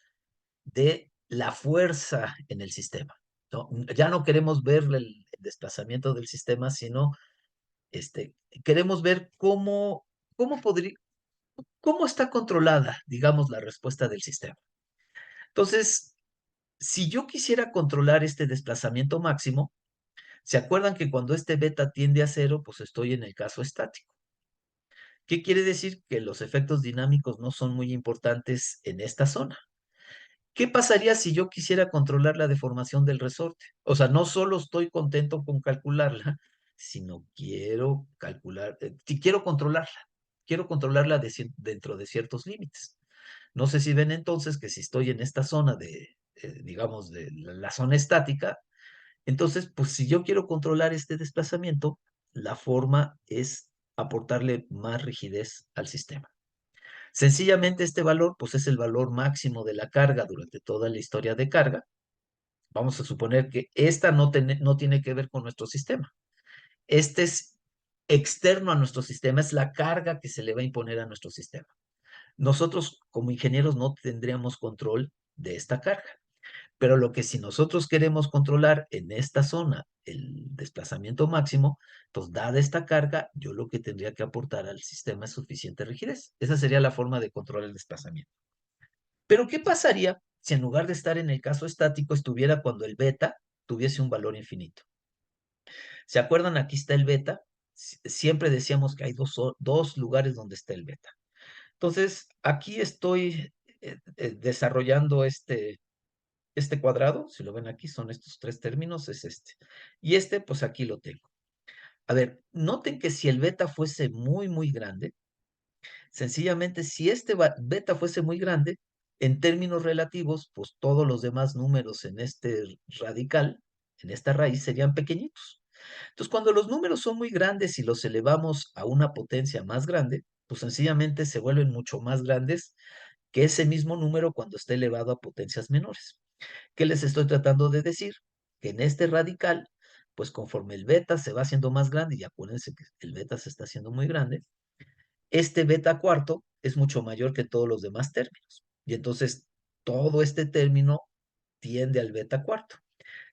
de la fuerza en el sistema, ¿no? Ya no queremos ver el desplazamiento del sistema, sino queremos ver cómo cómo está controlada, digamos, la respuesta del sistema. Entonces, si yo quisiera controlar este desplazamiento máximo, ¿se acuerdan que cuando este beta tiende a cero, pues estoy en el caso estático? ¿Qué quiere decir? Que los efectos dinámicos no son muy importantes en esta zona. ¿Qué pasaría si yo quisiera controlar la deformación del resorte? O sea, no solo estoy contento con calcularla, sino quiero calcular, quiero controlarla. Quiero controlarla dentro de ciertos límites. No sé si ven entonces que si estoy en esta zona digamos, de la zona estática, entonces, pues si yo quiero controlar este desplazamiento, la forma es aportarle más rigidez al sistema. Sencillamente este valor, pues es el valor máximo de la carga durante toda la historia de carga. Vamos a suponer que esta no tiene que ver con nuestro sistema. Este es externo a nuestro sistema, es la carga que se le va a imponer a nuestro sistema. Nosotros como ingenieros no tendríamos control de esta carga. Pero lo que si nosotros queremos controlar en esta zona el desplazamiento máximo, pues dada esta carga, yo lo que tendría que aportar al sistema es suficiente rigidez. Esa sería la forma de controlar el desplazamiento. Pero ¿qué pasaría si en lugar de estar en el caso estático estuviera cuando el beta tuviese un valor infinito? ¿Se acuerdan? Aquí está el beta. Siempre decíamos que hay dos lugares donde está el beta. Entonces, aquí estoy desarrollando este cuadrado, si lo ven aquí, son estos tres términos, es este. Y pues aquí lo tengo. A ver, noten que si el beta fuese muy, muy grande, sencillamente si beta fuese muy grande, en términos relativos, pues todos los demás números en este radical, en esta raíz, serían pequeñitos. Entonces, cuando los números son muy grandes y los elevamos a una potencia más grande, pues sencillamente se vuelven mucho más grandes que ese mismo número cuando esté elevado a potencias menores. ¿Qué les estoy tratando de decir? Que en este radical, pues conforme el beta se va haciendo más grande, y acuérdense que el beta se está haciendo muy grande, este beta cuarto es mucho mayor que todos los demás términos. Y entonces todo este término tiende al beta cuarto.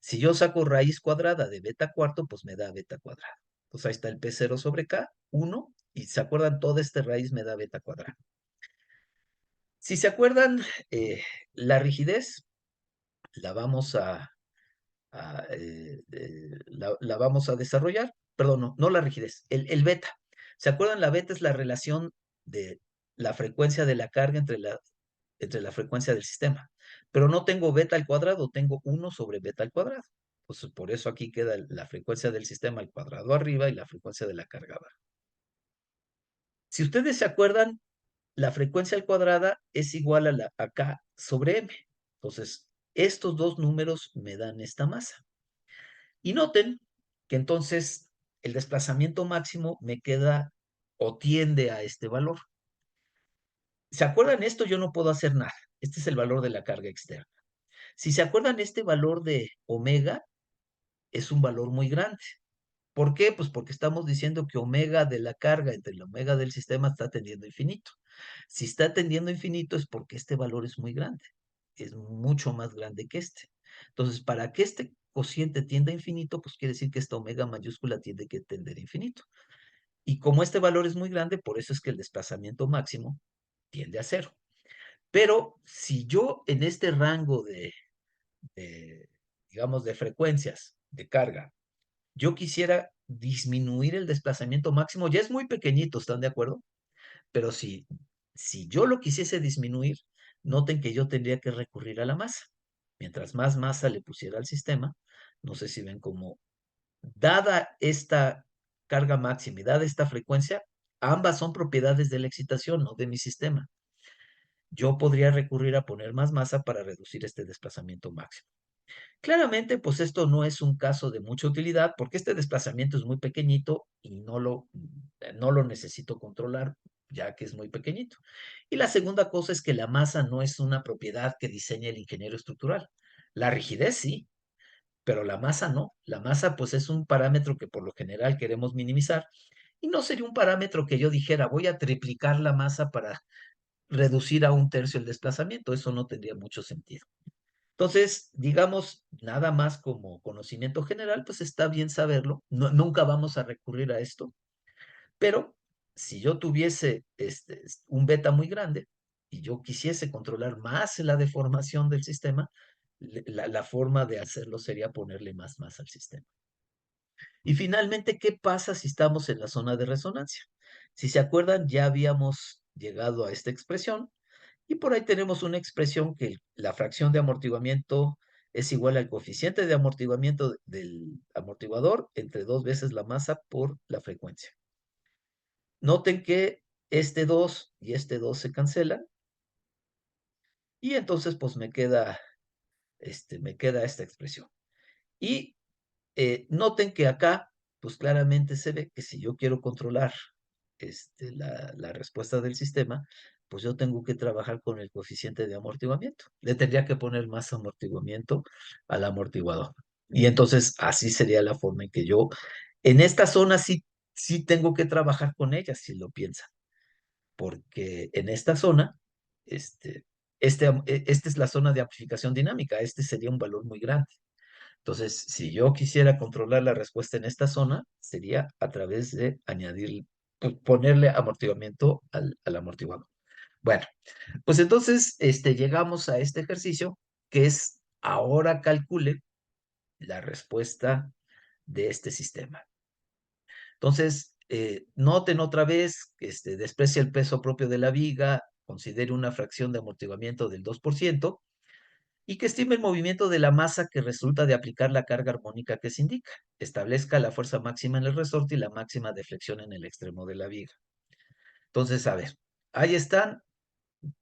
Si yo saco raíz cuadrada de beta cuarto, pues me da beta cuadrado. Pues ahí está el P0 sobre K, 1, y se acuerdan, toda esta raíz me da beta cuadrado. Si se acuerdan, la rigidez la vamos la vamos a desarrollar, perdón, no la rigidez, el beta. ¿Se acuerdan? La beta es la relación de la frecuencia de la carga entre la frecuencia del sistema. Pero no tengo beta al cuadrado, tengo 1 sobre beta al cuadrado. Pues por eso aquí queda la frecuencia del sistema al cuadrado arriba y la frecuencia de la carga abajo. Si ustedes se acuerdan, la frecuencia al cuadrada es igual a K sobre M. Entonces, estos dos números me dan esta masa. Y noten que entonces el desplazamiento máximo me queda o tiende a este valor. ¿Se acuerdan esto? Yo no puedo hacer nada. Este es el valor de la carga externa. Si se acuerdan, este valor de omega es un valor muy grande. ¿Por qué? Pues porque estamos diciendo que omega de la carga entre el omega del sistema está tendiendo a infinito. Si está tendiendo a infinito es porque este valor es muy grande. Es mucho más grande que este. Entonces, para que este cociente tienda a infinito, pues quiere decir que esta omega mayúscula tiene que tender a infinito. Y como este valor es muy grande, por eso es que el desplazamiento máximo tiende a cero. Pero si yo en este rango de, digamos, de frecuencias de carga, yo quisiera disminuir el desplazamiento máximo, ya es muy pequeñito, ¿están de acuerdo? Pero si yo lo quisiese disminuir, noten que yo tendría que recurrir a la masa. Mientras más masa le pusiera al sistema, no sé si ven cómo, dada esta carga máxima y dada esta frecuencia, ambas son propiedades de la excitación, no de mi sistema. Yo podría recurrir a poner más masa para reducir este desplazamiento máximo. Claramente, pues esto no es un caso de mucha utilidad porque este desplazamiento es muy pequeñito y no lo necesito controlar ya que es muy pequeñito. Y la segunda cosa es que la masa no es una propiedad que diseña el ingeniero estructural. La rigidez sí, pero la masa no. La masa pues es un parámetro que por lo general queremos minimizar y no sería un parámetro que yo dijera voy a triplicar la masa para reducir a un tercio el desplazamiento. Eso no tendría mucho sentido. Entonces, digamos, nada más como conocimiento general, pues está bien saberlo. Nunca vamos a recurrir a esto, pero si yo tuviese un beta muy grande y yo quisiese controlar más la deformación del sistema, la forma de hacerlo sería ponerle más masa al sistema. Y finalmente, ¿qué pasa si estamos en la zona de resonancia? Si se acuerdan, ya habíamos llegado a esta expresión y por ahí tenemos una expresión que la fracción de amortiguamiento es igual al coeficiente de amortiguamiento del amortiguador entre 2 veces la masa por la frecuencia. Noten que este 2 y este 2 se cancelan y entonces pues me queda esta expresión. Y noten que acá pues claramente se ve que si yo quiero controlar la respuesta del sistema, pues yo tengo que trabajar con el coeficiente de amortiguamiento. Le tendría que poner más amortiguamiento al amortiguador. Y entonces así sería la forma en que yo, en esta zona sí tengo que trabajar con ella, si lo piensan, porque en esta zona, esta es la zona de amplificación dinámica, este sería un valor muy grande. Entonces, si yo quisiera controlar la respuesta en esta zona, sería a través de añadir, ponerle amortiguamiento al amortiguador. Bueno, pues entonces llegamos a este ejercicio que es ahora calcule la respuesta de este sistema. Entonces, noten otra vez que desprecia el peso propio de la viga, considere una fracción de amortiguamiento del 2% y que estime el movimiento de la masa que resulta de aplicar la carga armónica que se indica. Establezca la fuerza máxima en el resorte y la máxima de flexión en el extremo de la viga. Entonces, a ver, ahí están.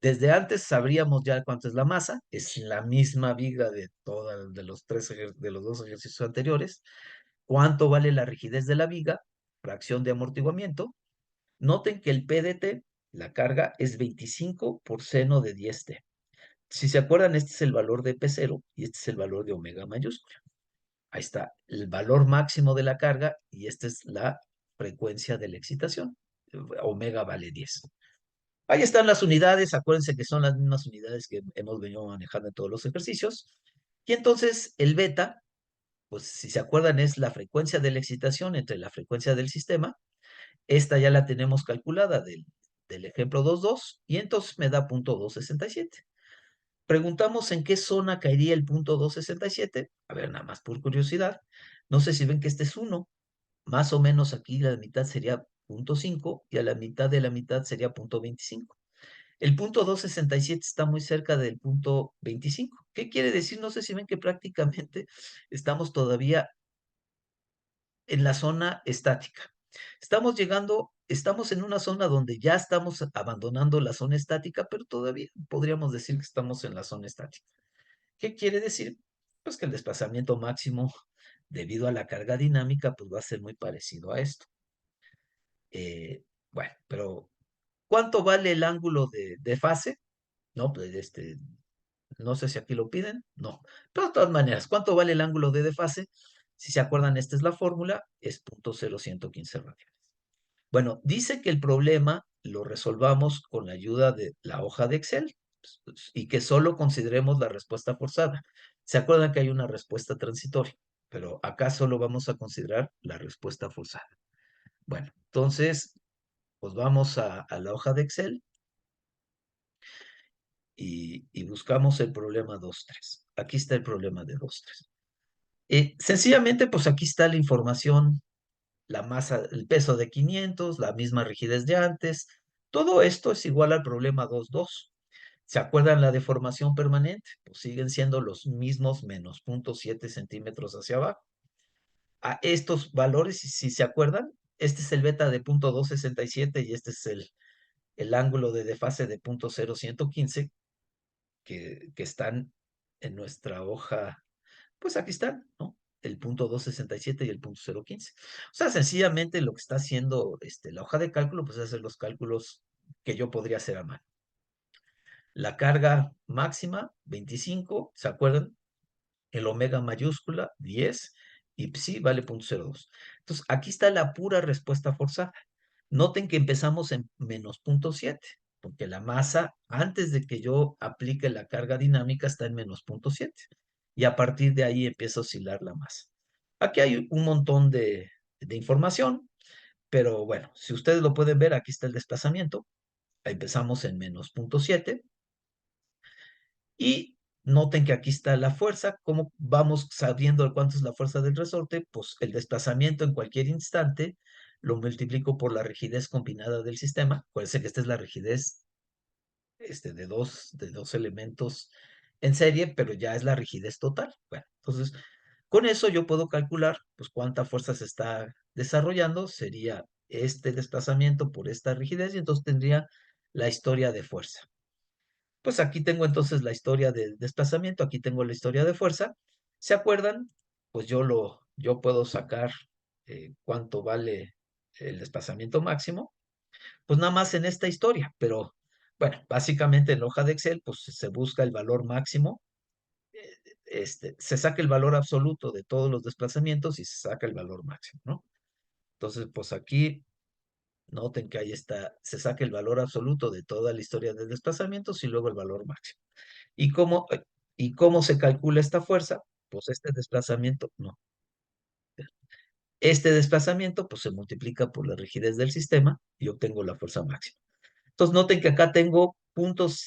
Desde antes sabríamos ya cuánto es la masa. Es la misma viga de los dos ejercicios anteriores. ¿Cuánto vale la rigidez de la viga? Fracción de amortiguamiento. Noten que el PDT, la carga, es 25 por seno de 10T. Si se acuerdan, este es el valor de P0 y este es el valor de omega mayúscula. Ahí está el valor máximo de la carga y esta es la frecuencia de la excitación. Omega vale 10. Ahí están las unidades, acuérdense que son las mismas unidades que hemos venido manejando en todos los ejercicios. Y entonces el beta, pues si se acuerdan, es la frecuencia de la excitación entre la frecuencia del sistema. Esta ya la tenemos calculada del ejemplo 2.2 y entonces me da 0.267. Preguntamos en qué zona caería el punto 267. A ver, nada más por curiosidad. No sé si ven que este es 1. Más o menos aquí la mitad sería 0.5 y a la mitad de la mitad sería 0.25. El punto 267 está muy cerca del punto 25. ¿Qué quiere decir? No sé si ven que prácticamente estamos todavía en la zona estática. Estamos en una zona donde ya estamos abandonando la zona estática, pero todavía podríamos decir que estamos en la zona estática. ¿Qué quiere decir? Pues que el desplazamiento máximo debido a la carga dinámica pues va a ser muy parecido a esto. Bueno, pero ¿cuánto vale el ángulo de fase? No, pues no sé si aquí lo piden, no. Pero de todas maneras, ¿cuánto vale el ángulo de fase? Si se acuerdan, esta es la fórmula, es 0.0115 radianes. Bueno, dice que el problema lo resolvamos con la ayuda de la hoja de Excel y que solo consideremos la respuesta forzada. ¿Se acuerdan que hay una respuesta transitoria? Pero acá solo vamos a considerar la respuesta forzada. Bueno, entonces, pues vamos a la hoja de Excel y buscamos el problema 2.3. Aquí está el problema de 2.3. Sencillamente, pues aquí está la información, la masa, el peso de 500, la misma rigidez de antes. Todo esto es igual al problema 2.2. ¿Se acuerdan la deformación permanente? Pues siguen siendo los mismos menos 0.7 centímetros hacia abajo. A estos valores, si se acuerdan, este es el beta de 0.267 y este es el ángulo de desfase de 0.0115 que están en nuestra hoja, pues aquí están, ¿no? El 0.267 y el 0.015. O sea, sencillamente lo que está haciendo la hoja de cálculo, pues es hacer los cálculos que yo podría hacer a mano. La carga máxima, 25, ¿se acuerdan? El omega mayúscula, 10, y psi vale 0.02. Entonces, aquí está la pura respuesta forzada. Noten que empezamos en menos 0.7, porque la masa, antes de que yo aplique la carga dinámica, está en menos 0.7. Y a partir de ahí empieza a oscilar la masa. Aquí hay un montón de información, pero bueno, si ustedes lo pueden ver, aquí está el desplazamiento. Empezamos en menos 0.7. Y noten que aquí está la fuerza. ¿Cómo vamos sabiendo cuánto es la fuerza del resorte? Pues el desplazamiento en cualquier instante lo multiplico por la rigidez combinada del sistema. Acuérdense que esta es la rigidez de dos elementos en serie, pero ya es la rigidez total. Bueno, entonces, con eso yo puedo calcular pues cuánta fuerza se está desarrollando. Sería este desplazamiento por esta rigidez y entonces tendría la historia de fuerza. Pues aquí tengo entonces la historia del desplazamiento, aquí tengo la historia de fuerza. ¿Se acuerdan? Pues yo puedo sacar cuánto vale el desplazamiento máximo, pues nada más en esta historia, pero bueno, básicamente en la hoja de Excel, pues se busca el valor máximo, se saca el valor absoluto de todos los desplazamientos y se saca el valor máximo, ¿no? Entonces, pues aquí noten que ahí está, se saca el valor absoluto de toda la historia de desplazamientos y luego el valor máximo. ¿Y cómo se calcula esta fuerza? Pues este desplazamiento, no. Este desplazamiento, pues se multiplica por la rigidez del sistema y obtengo la fuerza máxima. Entonces, noten que acá tengo puntos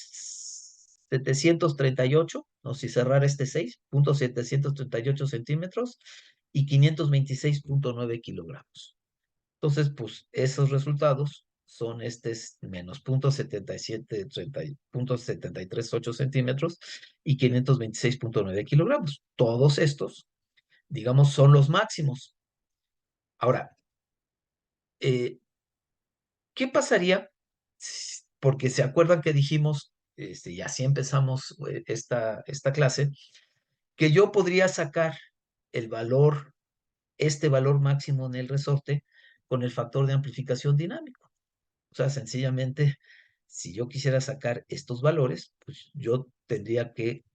738, no, si cerrar este 6, puntos 738 centímetros y 526.9 kilogramos. Entonces, pues esos resultados son menos 0.7338 centímetros y 526.9 kilogramos. Todos estos, digamos, son los máximos. Ahora, eh, ¿qué pasaría? Porque se acuerdan que dijimos, y así empezamos esta clase, que yo podría sacar el valor, este valor máximo en el resorte con el factor de amplificación dinámico. O sea, sencillamente, si yo quisiera sacar estos valores, pues yo tendría que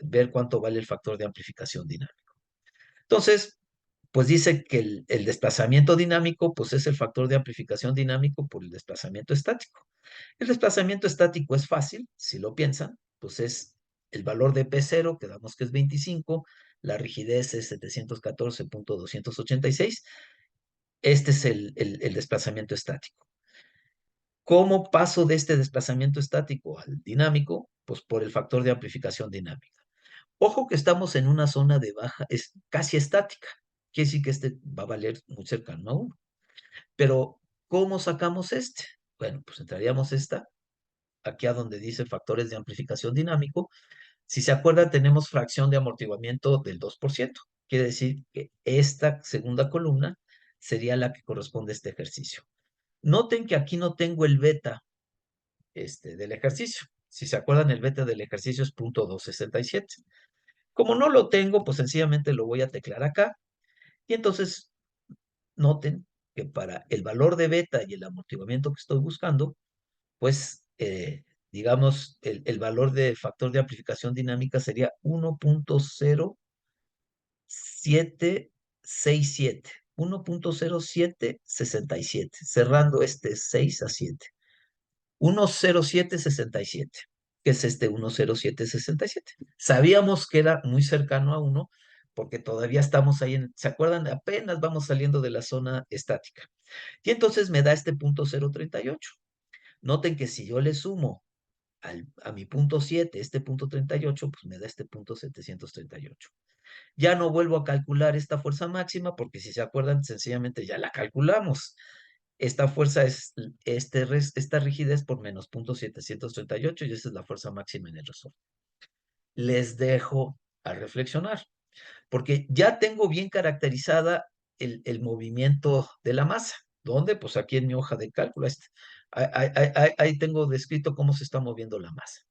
ver cuánto vale el factor de amplificación dinámico. Entonces, pues dice que el desplazamiento dinámico, pues es el factor de amplificación dinámico por el desplazamiento estático. El desplazamiento estático es fácil, si lo piensan, pues es el valor de P0, que damos que es 25, la rigidez es 714.286. Este es el desplazamiento estático. ¿Cómo paso de este desplazamiento estático al dinámico? Pues por el factor de amplificación dinámica. Ojo que estamos en una zona de baja, es casi estática. Quiere decir que este va a valer muy cercano a 1. Pero, ¿cómo sacamos este? Bueno, pues entraríamos aquí a donde dice factores de amplificación dinámico. Si se acuerdan, tenemos fracción de amortiguamiento del 2%. Quiere decir que esta segunda columna sería la que corresponde a este ejercicio. Noten que aquí no tengo el beta del ejercicio. Si se acuerdan, el beta del ejercicio es 0.267. Como no lo tengo, pues sencillamente lo voy a teclar acá. Y entonces, noten que para el valor de beta y el amortiguamiento que estoy buscando, pues, digamos, el valor de factor de amplificación dinámica sería 1.0767. 1.0767, cerrando este 6 a 7. 10767. que es este 10767. Sabíamos que era muy cercano a 1 porque todavía estamos ahí ¿se acuerdan? Apenas vamos saliendo de la zona estática. Y entonces me da este punto 038. Noten que si yo le sumo a mi punto 7, este punto 38, pues me da este punto 738. Ya no vuelvo a calcular esta fuerza máxima porque si se acuerdan, sencillamente ya la calculamos. Esta fuerza es esta rigidez por menos punto 738 y esa es la fuerza máxima en el resorte. Les dejo a reflexionar, porque ya tengo bien caracterizada el movimiento de la masa. ¿Dónde? Pues aquí en mi hoja de cálculo. Ahí tengo descrito cómo se está moviendo la masa.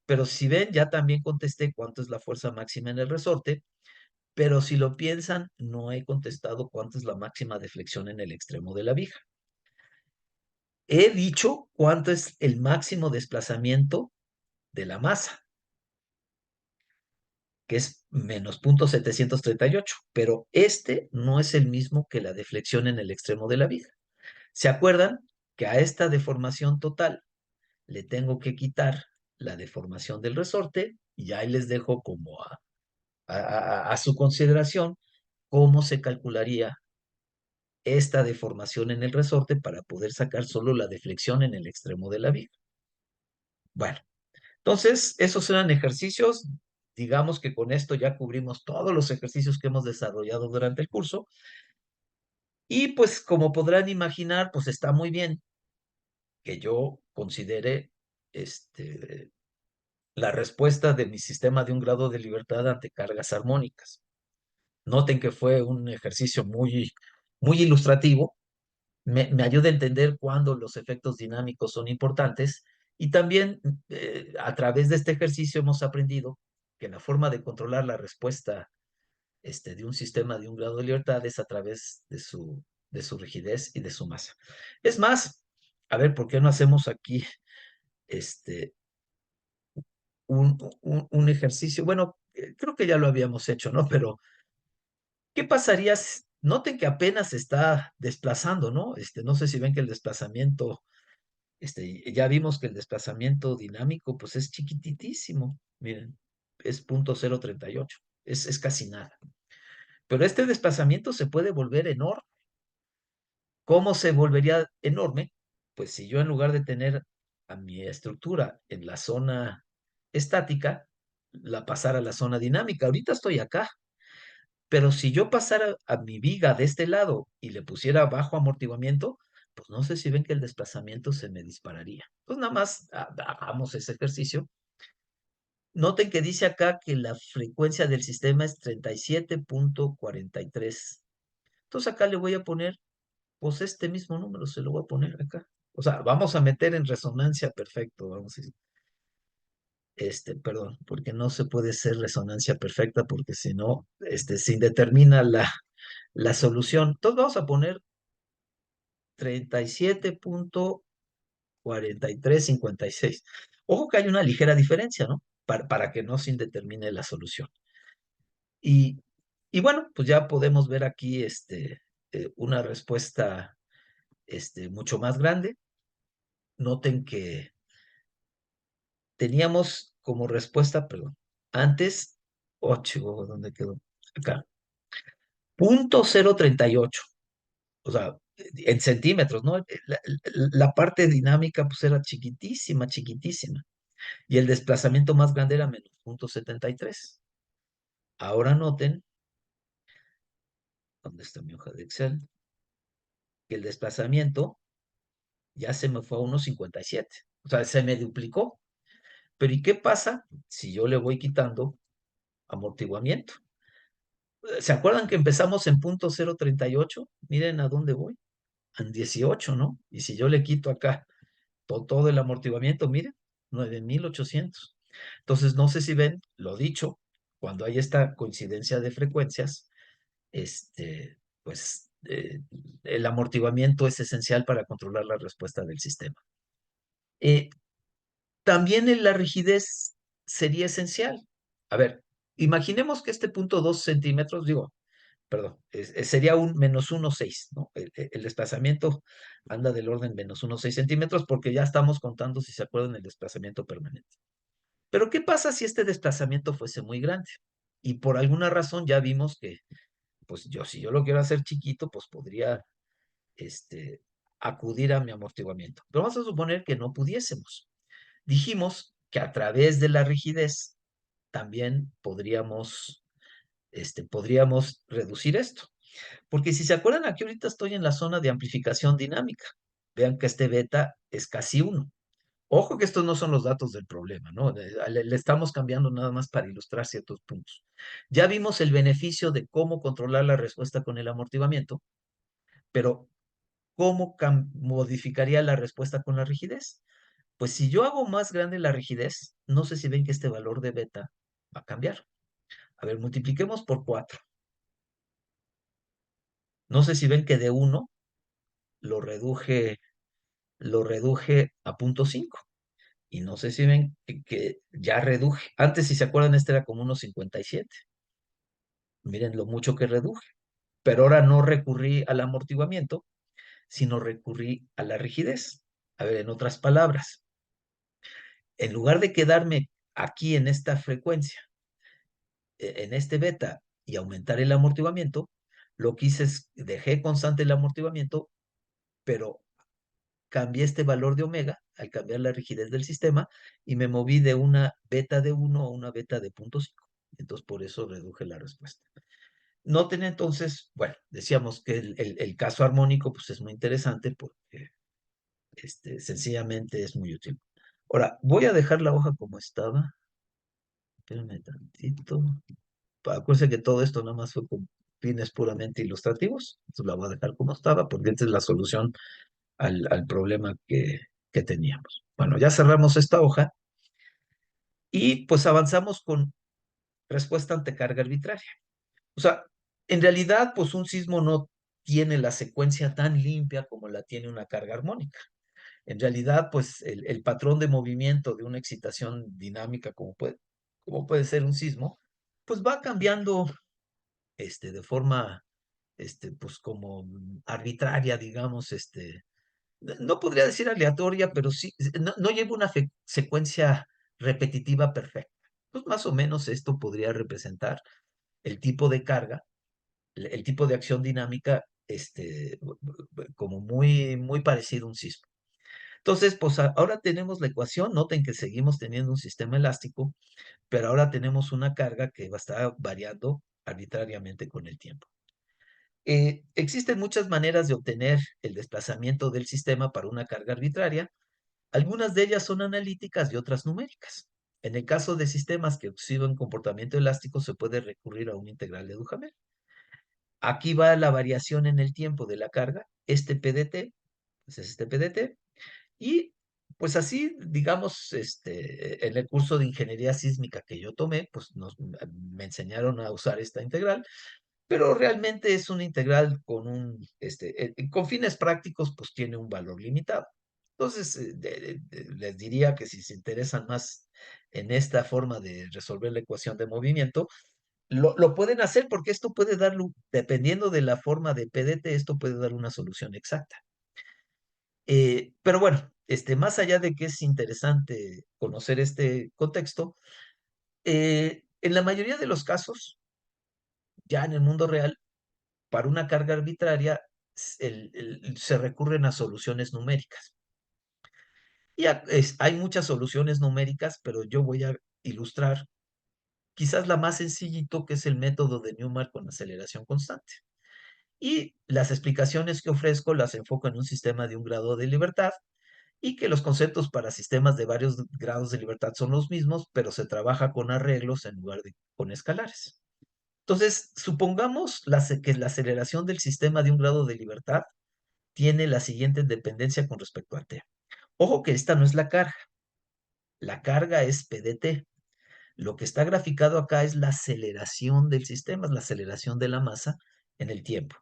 Pero si ven, ya también contesté cuánto es la fuerza máxima en el resorte, pero si lo piensan, no he contestado cuánto es la máxima deflexión en el extremo de la viga. He dicho cuánto es el máximo desplazamiento de la masa, que es menos 0.738, pero este no es el mismo que la deflexión en el extremo de la viga. ¿Se acuerdan que a esta deformación total le tengo que quitar la deformación del resorte? Y ahí les dejo como a su consideración cómo se calcularía esta deformación en el resorte para poder sacar solo la deflexión en el extremo de la viga. Bueno, entonces esos eran ejercicios. Digamos que con esto ya cubrimos todos los ejercicios que hemos desarrollado durante el curso. Y pues como podrán imaginar, pues está muy bien que yo considere la respuesta de mi sistema de un grado de libertad ante cargas armónicas. Noten que fue un ejercicio muy ilustrativo. Me ayuda a entender cuándo los efectos dinámicos son importantes y también a través de este ejercicio hemos aprendido que la forma de controlar la respuesta de un sistema de un grado de libertad es a través de su rigidez y de su masa. Es más, a ver, ¿por qué no hacemos aquí este, un ejercicio? Bueno, creo que ya lo habíamos hecho, ¿no? Pero, ¿qué pasaría? Noten que apenas se está desplazando, ¿no? No sé si ven que el desplazamiento, ya vimos que el desplazamiento dinámico, pues es chiquititísimo. Miren, es 0.038, es casi nada. Pero este desplazamiento se puede volver enorme. ¿Cómo se volvería enorme? Pues si yo en lugar de tener a mi estructura en la zona estática, la pasara a la zona dinámica. Ahorita estoy acá, pero si yo pasara a mi viga de este lado y le pusiera bajo amortiguamiento, pues no sé si ven que el desplazamiento se me dispararía. Pues nada más hagamos ese ejercicio. Noten que dice acá que la frecuencia del sistema es 37.43. Entonces acá le voy a poner, pues este mismo número se lo voy a poner acá. O sea, vamos a meter en resonancia perfecto, vamos a decir. Perdón, porque no se puede ser resonancia perfecta porque si no, se indetermina la solución. Entonces vamos a poner 37.4356. Ojo que hay una ligera diferencia, ¿no? Para que no se indetermine la solución. Y, y bueno, pues ya podemos ver aquí una respuesta mucho más grande. Noten que teníamos como respuesta, perdón, antes, chico, ¿dónde quedó? Acá, 0.038, o sea, en centímetros, ¿no? La parte dinámica pues era chiquitísima, chiquitísima, y el desplazamiento más grande era menos 0.73. Ahora noten, ¿dónde está mi hoja de Excel? Que el desplazamiento ya se me fue a 1.57, o sea, se me duplicó. Pero ¿y qué pasa si yo le voy quitando amortiguamiento? ¿Se acuerdan que empezamos en 0.038? Miren a dónde voy, en 18, ¿no? Y si yo le quito acá todo el amortiguamiento, miren, 9.800. Entonces, no sé si ven, lo dicho, cuando hay esta coincidencia de frecuencias, pues el amortiguamiento es esencial para controlar la respuesta del sistema. Eh, También en la rigidez sería esencial. A ver, imaginemos que este punto 2 centímetros, digo, perdón, sería un -1,6, ¿no? El desplazamiento anda del orden -1,6 centímetros porque ya estamos contando, si se acuerdan, el desplazamiento permanente. Pero, ¿qué pasa si este desplazamiento fuese muy grande? Y por alguna razón ya vimos que, pues si yo lo quiero hacer chiquito, pues podría este, acudir a mi amortiguamiento. Pero vamos a suponer que no pudiésemos. Dijimos que a través de la rigidez también podríamos reducir esto. Porque si se acuerdan, aquí ahorita estoy en la zona de amplificación dinámica. Vean que este beta es casi 1. Ojo que estos no son los datos del problema, ¿no? Le estamos cambiando nada más para ilustrar ciertos puntos. Ya vimos el beneficio de cómo controlar la respuesta con el amortiguamiento, pero ¿cómo modificaría la respuesta con la rigidez? Pues si yo hago más grande la rigidez, no sé si ven que este valor de beta va a cambiar. A ver, multipliquemos por 4. No sé si ven que de 1 lo reduje, lo reduje a 0,5. Y no sé si ven que ya reduje. Antes, si se acuerdan, este era como 1,57. Miren lo mucho que reduje. Pero ahora no recurrí al amortiguamiento, sino recurrí a la rigidez. A ver, en otras palabras, en lugar de quedarme aquí en esta frecuencia, en este beta, y aumentar el amortiguamiento, lo que hice es, dejé constante el amortiguamiento, pero cambié este valor de omega al cambiar la rigidez del sistema y me moví de una beta de 1 a una beta de 0,5. Entonces, por eso reduje la respuesta. Noten entonces, bueno, decíamos que el caso armónico pues es muy interesante porque sencillamente es muy útil. Ahora, voy a dejar la hoja como estaba. Espérame tantito. Acuérdense que todo esto nada más fue con fines puramente ilustrativos. Entonces la voy a dejar como estaba porque esta es la solución al problema que teníamos. Bueno, ya cerramos esta hoja y pues avanzamos con respuesta ante carga arbitraria. O sea, en realidad, pues un sismo no tiene la secuencia tan limpia como la tiene una carga armónica. En realidad, pues el patrón de movimiento de una excitación dinámica como puede ser un sismo, pues va cambiando de forma pues como arbitraria, digamos, no podría decir aleatoria, pero sí, no lleva una secuencia repetitiva perfecta. Pues más o menos esto podría representar el tipo de carga, el tipo de acción dinámica, como muy, muy parecido a un sismo. Entonces, pues ahora tenemos la ecuación, noten que seguimos teniendo un sistema elástico, pero ahora tenemos una carga que va a estar variando arbitrariamente con el tiempo. Existen muchas maneras de obtener el desplazamiento del sistema para una carga arbitraria. Algunas de ellas son analíticas y otras numéricas. En el caso de sistemas que exhiben comportamiento elástico, se puede recurrir a un integral de Duhamel. Aquí va la variación en el tiempo de la carga. Este PDT, pues es este PDT. Y pues así, digamos, en el curso de ingeniería sísmica que yo tomé, pues me enseñaron a usar esta integral, pero realmente es una integral con fines prácticos, pues tiene un valor limitado. Entonces, les diría que si se interesan más en esta forma de resolver la ecuación de movimiento, lo pueden hacer porque esto puede dar, dependiendo de la forma de PDT, esto puede dar una solución exacta. Pero bueno, más allá de que es interesante conocer este contexto, en la mayoría de los casos, ya en el mundo real, para una carga arbitraria, se recurren a soluciones numéricas. Y hay muchas soluciones numéricas, pero yo voy a ilustrar quizás la más sencillito, que es el método de Newmark con aceleración constante. Y las explicaciones que ofrezco las enfoco en un sistema de un grado de libertad y que los conceptos para sistemas de varios grados de libertad son los mismos, pero se trabaja con arreglos en lugar de con escalares. Entonces, supongamos que la aceleración del sistema de un grado de libertad tiene la siguiente dependencia con respecto a t. Ojo que esta no es la carga es PdT. Lo que está graficado acá es la aceleración del sistema, es la aceleración de la masa en el tiempo.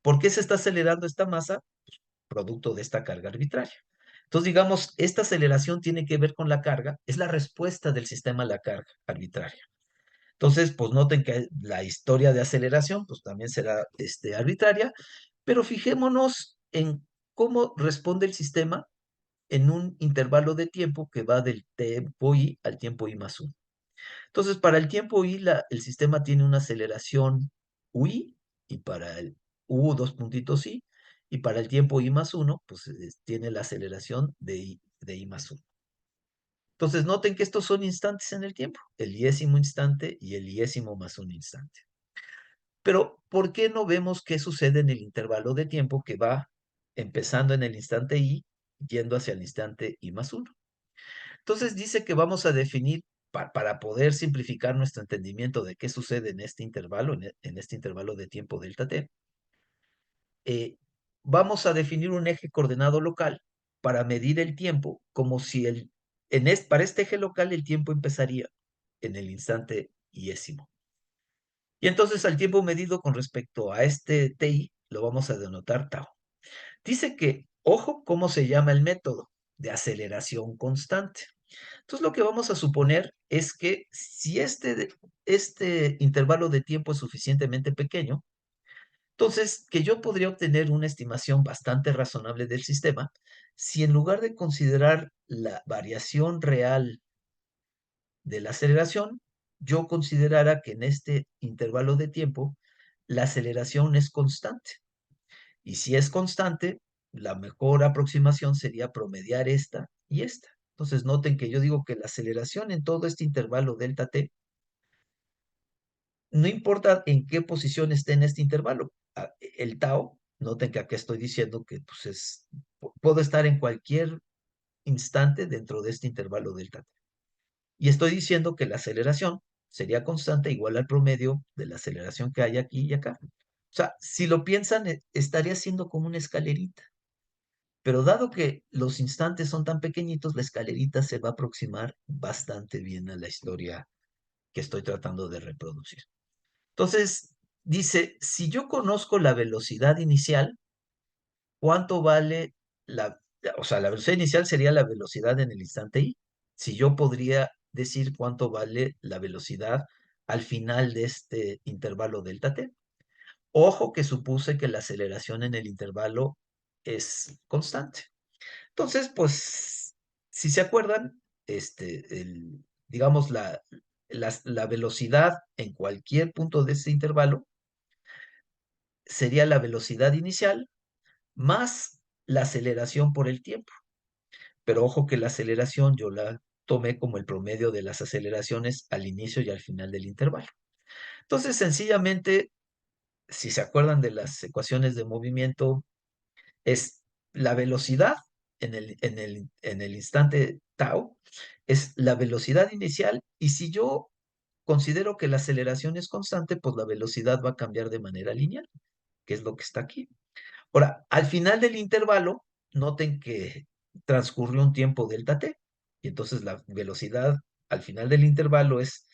¿Por qué se está acelerando esta masa? Producto de esta carga arbitraria. Entonces, digamos, esta aceleración tiene que ver con la carga, es la respuesta del sistema a la carga arbitraria. Entonces, pues noten que la historia de aceleración, pues también será arbitraria, pero fijémonos en cómo responde el sistema en un intervalo de tiempo que va del tiempo i al tiempo i más 1. Entonces, para el tiempo i, el sistema tiene una aceleración ui, y para el u dos puntitos i, y para el tiempo i más 1, pues tiene la aceleración de i más 1. Entonces, noten que estos son instantes en el tiempo, el iésimo instante y el iésimo más un instante. Pero, ¿por qué no vemos qué sucede en el intervalo de tiempo que va empezando en el instante i, yendo hacia el instante i más 1? Entonces dice que vamos a definir, para poder simplificar nuestro entendimiento de qué sucede en este intervalo, en este intervalo de tiempo delta t, vamos a definir un eje coordenado local para medir el tiempo como si para este eje local el tiempo empezaría en el instante iésimo. Y entonces al tiempo medido con respecto a este ti lo vamos a denotar tau. Dice que, ojo, ¿cómo se llama el método? De aceleración constante. Entonces, lo que vamos a suponer es que si este intervalo de tiempo es suficientemente pequeño, entonces que yo podría obtener una estimación bastante razonable del sistema si en lugar de considerar la variación real de la aceleración, yo considerara que en este intervalo de tiempo la aceleración es constante. Y si es constante, la mejor aproximación sería promediar esta y esta. Entonces noten que yo digo que la aceleración en todo este intervalo delta t, no importa en qué posición esté en este intervalo, el tau, noten que aquí estoy diciendo que pues puedo estar en cualquier instante dentro de este intervalo delta t. Y estoy diciendo que la aceleración sería constante igual al promedio de la aceleración que hay aquí y acá. O sea, si lo piensan, estaría siendo como una escalerita. Pero dado que los instantes son tan pequeñitos, la escalerita se va a aproximar bastante bien a la historia que estoy tratando de reproducir. Entonces, dice, si yo conozco la velocidad inicial, ¿cuánto vale o sea, la velocidad inicial sería la velocidad en el instante i? Si yo podría decir cuánto vale la velocidad al final de este intervalo delta t. Ojo que supuse que la aceleración en el intervalo es constante. Entonces, pues, si se acuerdan, digamos, la velocidad en cualquier punto de este intervalo sería la velocidad inicial más la aceleración por el tiempo. Pero ojo que la aceleración yo la tomé como el promedio de las aceleraciones al inicio y al final del intervalo. Entonces, sencillamente, si se acuerdan de las ecuaciones de movimiento, es la velocidad en el instante tau, es la velocidad inicial, y si yo considero que la aceleración es constante, pues la velocidad va a cambiar de manera lineal, que es lo que está aquí. Ahora, al final del intervalo, noten que transcurrió un tiempo delta t, y entonces la velocidad al final del intervalo es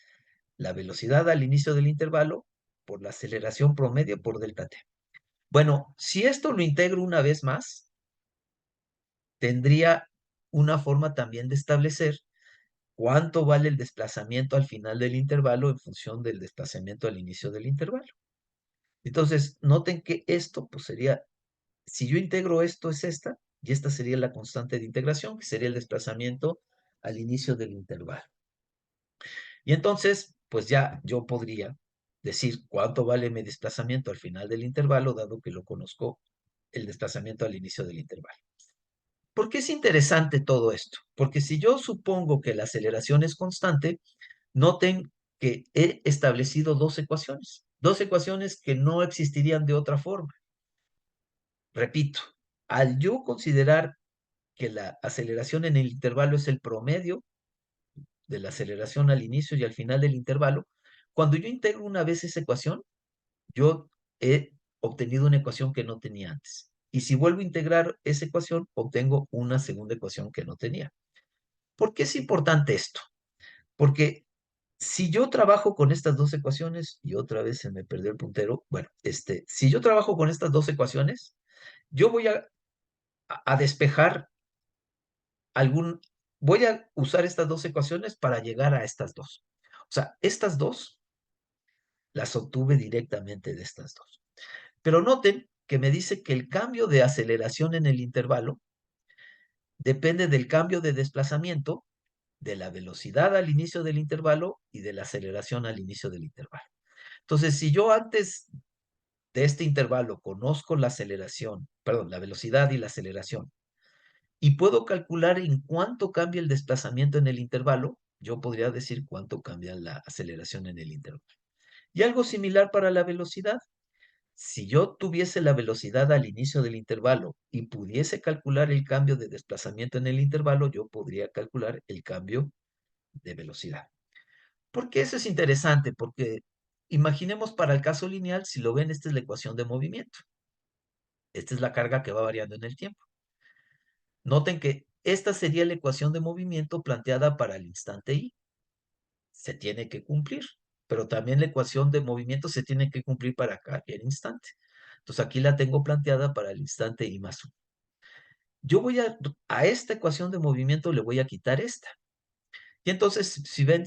la velocidad al inicio del intervalo por la aceleración promedio por delta t. Bueno, si esto lo integro una vez más, tendría una forma también de establecer cuánto vale el desplazamiento al final del intervalo en función del desplazamiento al inicio del intervalo. Entonces, noten que esto pues sería, si yo integro esto es esta, y esta sería la constante de integración, que sería el desplazamiento al inicio del intervalo. Y entonces, pues ya yo podría decir cuánto vale mi desplazamiento al final del intervalo, dado que lo conozco el desplazamiento al inicio del intervalo. ¿Por qué es interesante todo esto? Porque si yo supongo que la aceleración es constante, noten que he establecido dos ecuaciones que no existirían de otra forma. Repito, al yo considerar que la aceleración en el intervalo es el promedio de la aceleración al inicio y al final del intervalo, cuando yo integro una vez esa ecuación, yo he obtenido una ecuación que no tenía antes. Y si vuelvo a integrar esa ecuación, obtengo una segunda ecuación que no tenía. ¿Por qué es importante esto? Porque si yo trabajo con estas dos ecuaciones, y otra vez se me perdió el puntero, bueno, si yo trabajo con estas dos ecuaciones, yo voy a despejar voy a usar estas dos ecuaciones para llegar a estas dos. O sea, estas dos Las obtuve directamente de estas dos. Pero noten que me dice que el cambio de aceleración en el intervalo depende del cambio de desplazamiento, de la velocidad al inicio del intervalo y de la aceleración al inicio del intervalo. Entonces, si yo antes de este intervalo conozco la aceleración, perdón, la velocidad y la aceleración, y puedo calcular en cuánto cambia el desplazamiento en el intervalo, yo podría decir cuánto cambia la aceleración en el intervalo. Y algo similar para la velocidad. Si yo tuviese la velocidad al inicio del intervalo y pudiese calcular el cambio de desplazamiento en el intervalo, yo podría calcular el cambio de velocidad. ¿Por qué eso es interesante? Porque imaginemos para el caso lineal, si lo ven, esta es la ecuación de movimiento. Esta es la carga que va variando en el tiempo. Noten que esta sería la ecuación de movimiento planteada para el instante i. Se tiene que cumplir, pero también la ecuación de movimiento se tiene que cumplir para cualquier instante. Entonces aquí la tengo planteada para el instante i más 1. Yo voy a esta ecuación de movimiento le voy a quitar esta. Y entonces, si ven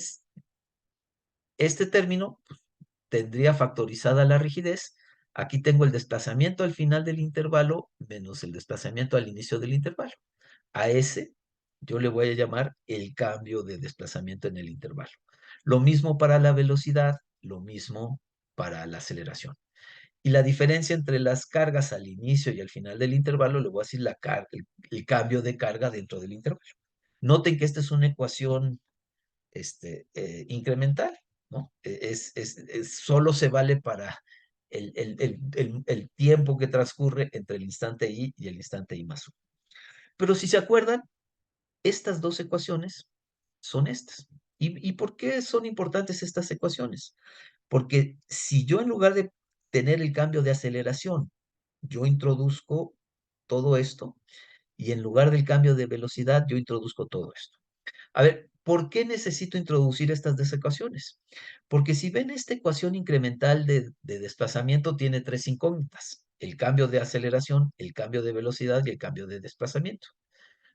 este término, pues, tendría factorizada la rigidez. Aquí tengo el desplazamiento al final del intervalo menos el desplazamiento al inicio del intervalo. A ese yo le voy a llamar el cambio de desplazamiento en el intervalo. Lo mismo para la velocidad, lo mismo para la aceleración. Y la diferencia entre las cargas al inicio y al final del intervalo, le voy a decir el cambio de carga dentro del intervalo. Noten que esta es una ecuación incremental, ¿no? Solo se vale para el tiempo que transcurre entre el instante i y el instante i más 1. Pero si se acuerdan, estas dos ecuaciones son estas. ¿Y por qué son importantes estas ecuaciones? Porque si yo en lugar de tener el cambio de aceleración, yo introduzco todo esto, y en lugar del cambio de velocidad, yo introduzco todo esto. A ver, ¿por qué necesito introducir estas dos ecuaciones? Porque si ven esta ecuación incremental de desplazamiento tiene tres incógnitas: el cambio de aceleración, el cambio de velocidad y el cambio de desplazamiento.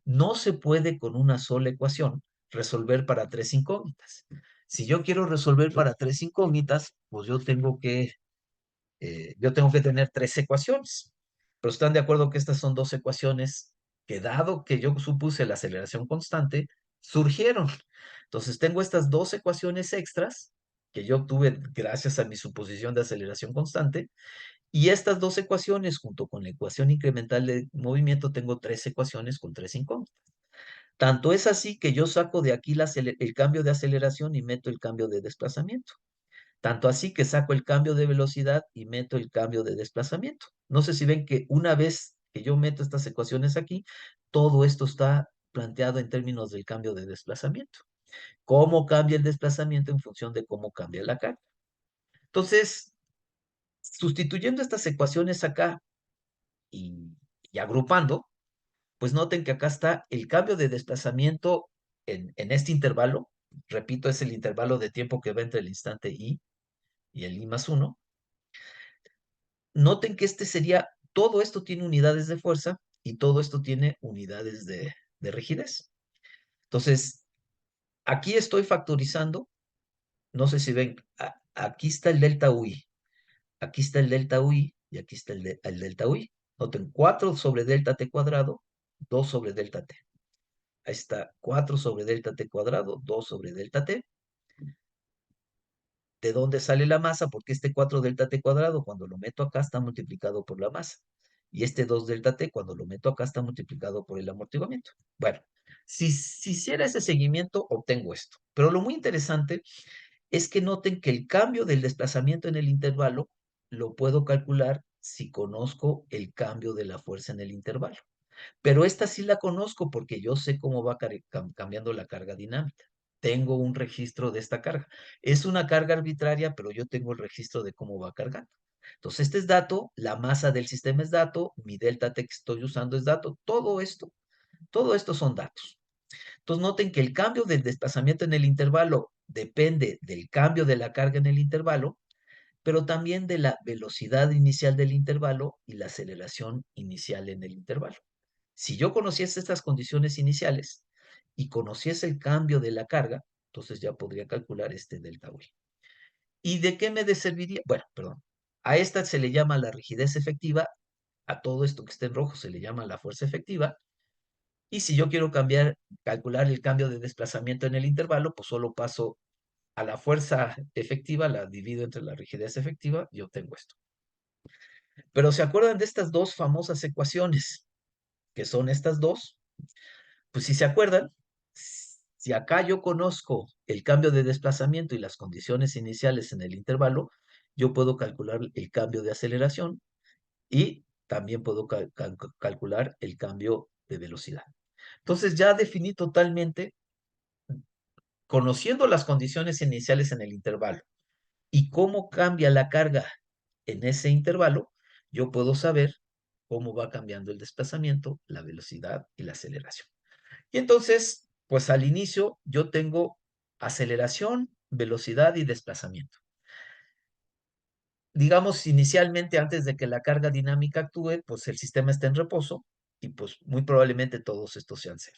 No se puede con una sola ecuación resolver para tres incógnitas. Si yo quiero resolver para tres incógnitas, pues yo tengo que tener tres ecuaciones. Pero están de acuerdo que estas son dos ecuaciones que, dado que yo supuse la aceleración constante, surgieron. Entonces tengo estas dos ecuaciones extras que yo obtuve gracias a mi suposición de aceleración constante, y estas dos ecuaciones junto con la ecuación incremental de movimiento, tengo tres ecuaciones con tres incógnitas. Tanto es así que yo saco de aquí el cambio de aceleración y meto el cambio de desplazamiento. Tanto así que saco el cambio de velocidad y meto el cambio de desplazamiento. No sé si ven que una vez que yo meto estas ecuaciones aquí, todo esto está planteado en términos del cambio de desplazamiento. ¿Cómo cambia el desplazamiento en función de cómo cambia la carga? Entonces, sustituyendo estas ecuaciones acá y, y agrupando, pues noten que acá está el cambio de desplazamiento en este intervalo. Repito, es el intervalo de tiempo que va entre el instante i y el i más 1. Noten que todo esto tiene unidades de fuerza y todo esto tiene unidades de rigidez. Entonces, aquí estoy factorizando, no sé si ven, aquí está el delta UI, aquí está el delta UI y aquí está el delta UI. Noten 4 sobre delta t cuadrado, 2 sobre delta t. Ahí está 4 sobre delta t cuadrado, 2 sobre delta t. ¿De dónde sale la masa? Porque este 4 delta t cuadrado, cuando lo meto acá, está multiplicado por la masa. Y este 2 delta t, cuando lo meto acá, está multiplicado por el amortiguamiento. Bueno, si hiciera ese seguimiento, obtengo esto. Pero lo muy interesante es que noten que el cambio del desplazamiento en el intervalo lo puedo calcular si conozco el cambio de la fuerza en el intervalo. Pero esta sí la conozco porque yo sé cómo va cambiando la carga dinámica. Tengo un registro de esta carga. Es una carga arbitraria, pero yo tengo el registro de cómo va cargando. Entonces, este es dato, la masa del sistema es dato, mi delta T que estoy usando es dato, todo esto son datos. Entonces, noten que el cambio del desplazamiento en el intervalo depende del cambio de la carga en el intervalo, pero también de la velocidad inicial del intervalo y la aceleración inicial en el intervalo. Si yo conociese estas condiciones iniciales y conociese el cambio de la carga, entonces ya podría calcular este delta V. ¿Y de qué me serviría? Bueno, perdón. A esta se le llama la rigidez efectiva, a todo esto que está en rojo se le llama la fuerza efectiva, y si yo quiero calcular el cambio de desplazamiento en el intervalo, pues solo paso a la fuerza efectiva, la divido entre la rigidez efectiva y obtengo esto. Pero ¿se acuerdan de estas dos famosas ecuaciones? Que son estas dos. Pues si se acuerdan, si acá yo conozco el cambio de desplazamiento y las condiciones iniciales en el intervalo, yo puedo calcular el cambio de aceleración y también puedo calcular el cambio de velocidad. Entonces ya definí totalmente, conociendo las condiciones iniciales en el intervalo y cómo cambia la carga en ese intervalo, yo puedo saber cómo va cambiando el desplazamiento, la velocidad y la aceleración. Y entonces, pues al inicio yo tengo aceleración, velocidad y desplazamiento. Digamos, inicialmente, antes de que la carga dinámica actúe, pues el sistema está en reposo y pues muy probablemente todos estos sean cero.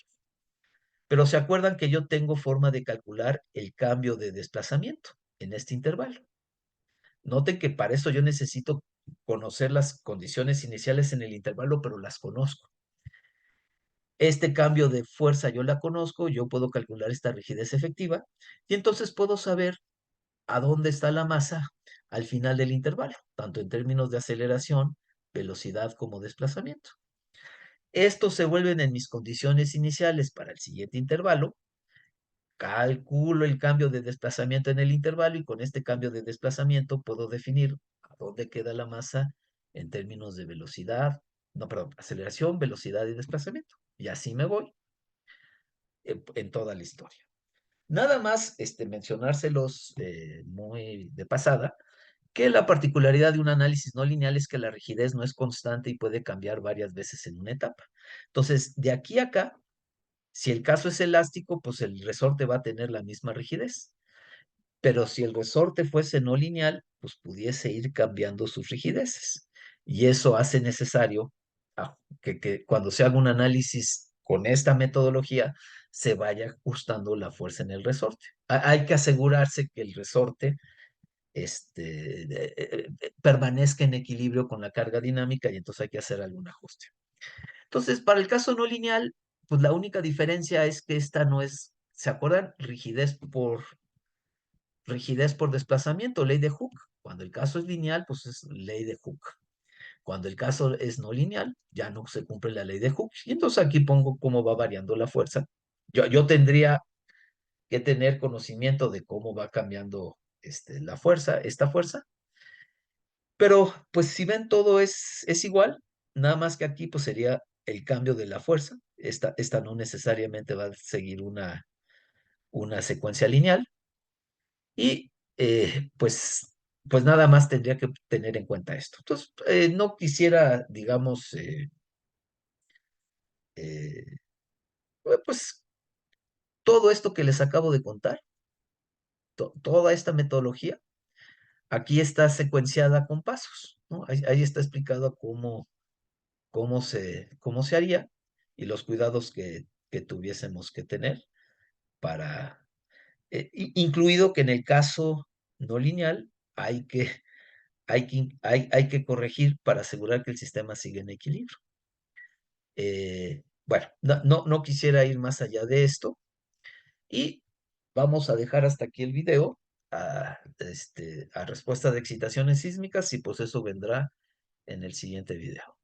Pero se acuerdan que yo tengo forma de calcular el cambio de desplazamiento en este intervalo. Noten que para eso yo necesito conocer las condiciones iniciales en el intervalo, pero las conozco. Este cambio de fuerza yo la conozco, yo puedo calcular esta rigidez efectiva y entonces puedo saber a dónde está la masa al final del intervalo, tanto en términos de aceleración, velocidad como desplazamiento. Estos se vuelven en mis condiciones iniciales para el siguiente intervalo. Calculo el cambio de desplazamiento en el intervalo y con este cambio de desplazamiento puedo definir a dónde queda la masa en términos de velocidad, no, perdón, aceleración, velocidad y desplazamiento. Y así me voy en toda la historia. Nada más mencionárselos muy de pasada, que la particularidad de un análisis no lineal es que la rigidez no es constante y puede cambiar varias veces en una etapa. Entonces, de aquí a acá, si el caso es elástico, pues el resorte va a tener la misma rigidez. Pero si el resorte fuese no lineal, pues pudiese ir cambiando sus rigideces. Y eso hace necesario que cuando se haga un análisis con esta metodología, se vaya ajustando la fuerza en el resorte. Hay que asegurarse que el resorte permanezca en equilibrio con la carga dinámica y entonces hay que hacer algún ajuste. Entonces, para el caso no lineal, pues la única diferencia es que esta no es, ¿se acuerdan? Rigidez por desplazamiento, ley de Hooke. Cuando el caso es lineal, pues es ley de Hooke. Cuando el caso es no lineal, ya no se cumple la ley de Hooke. Y entonces aquí pongo cómo va variando la fuerza. Yo tendría que tener conocimiento de cómo va cambiando la fuerza, esta fuerza. Pero pues si ven todo es igual, nada más que aquí pues sería el cambio de la fuerza. Esta no necesariamente va a seguir una secuencia lineal. Y pues nada más tendría que tener en cuenta esto. Entonces, no quisiera, digamos, eh, pues todo esto que les acabo de contar, toda esta metodología, aquí está secuenciada con pasos, ¿no? Ahí está explicado cómo se haría y los cuidados que tuviésemos que tener para, incluido que en el caso no lineal hay que corregir para asegurar que el sistema sigue en equilibrio. Bueno, no quisiera ir más allá de esto y vamos a dejar hasta aquí el video a respuesta de excitaciones sísmicas y pues eso vendrá en el siguiente video.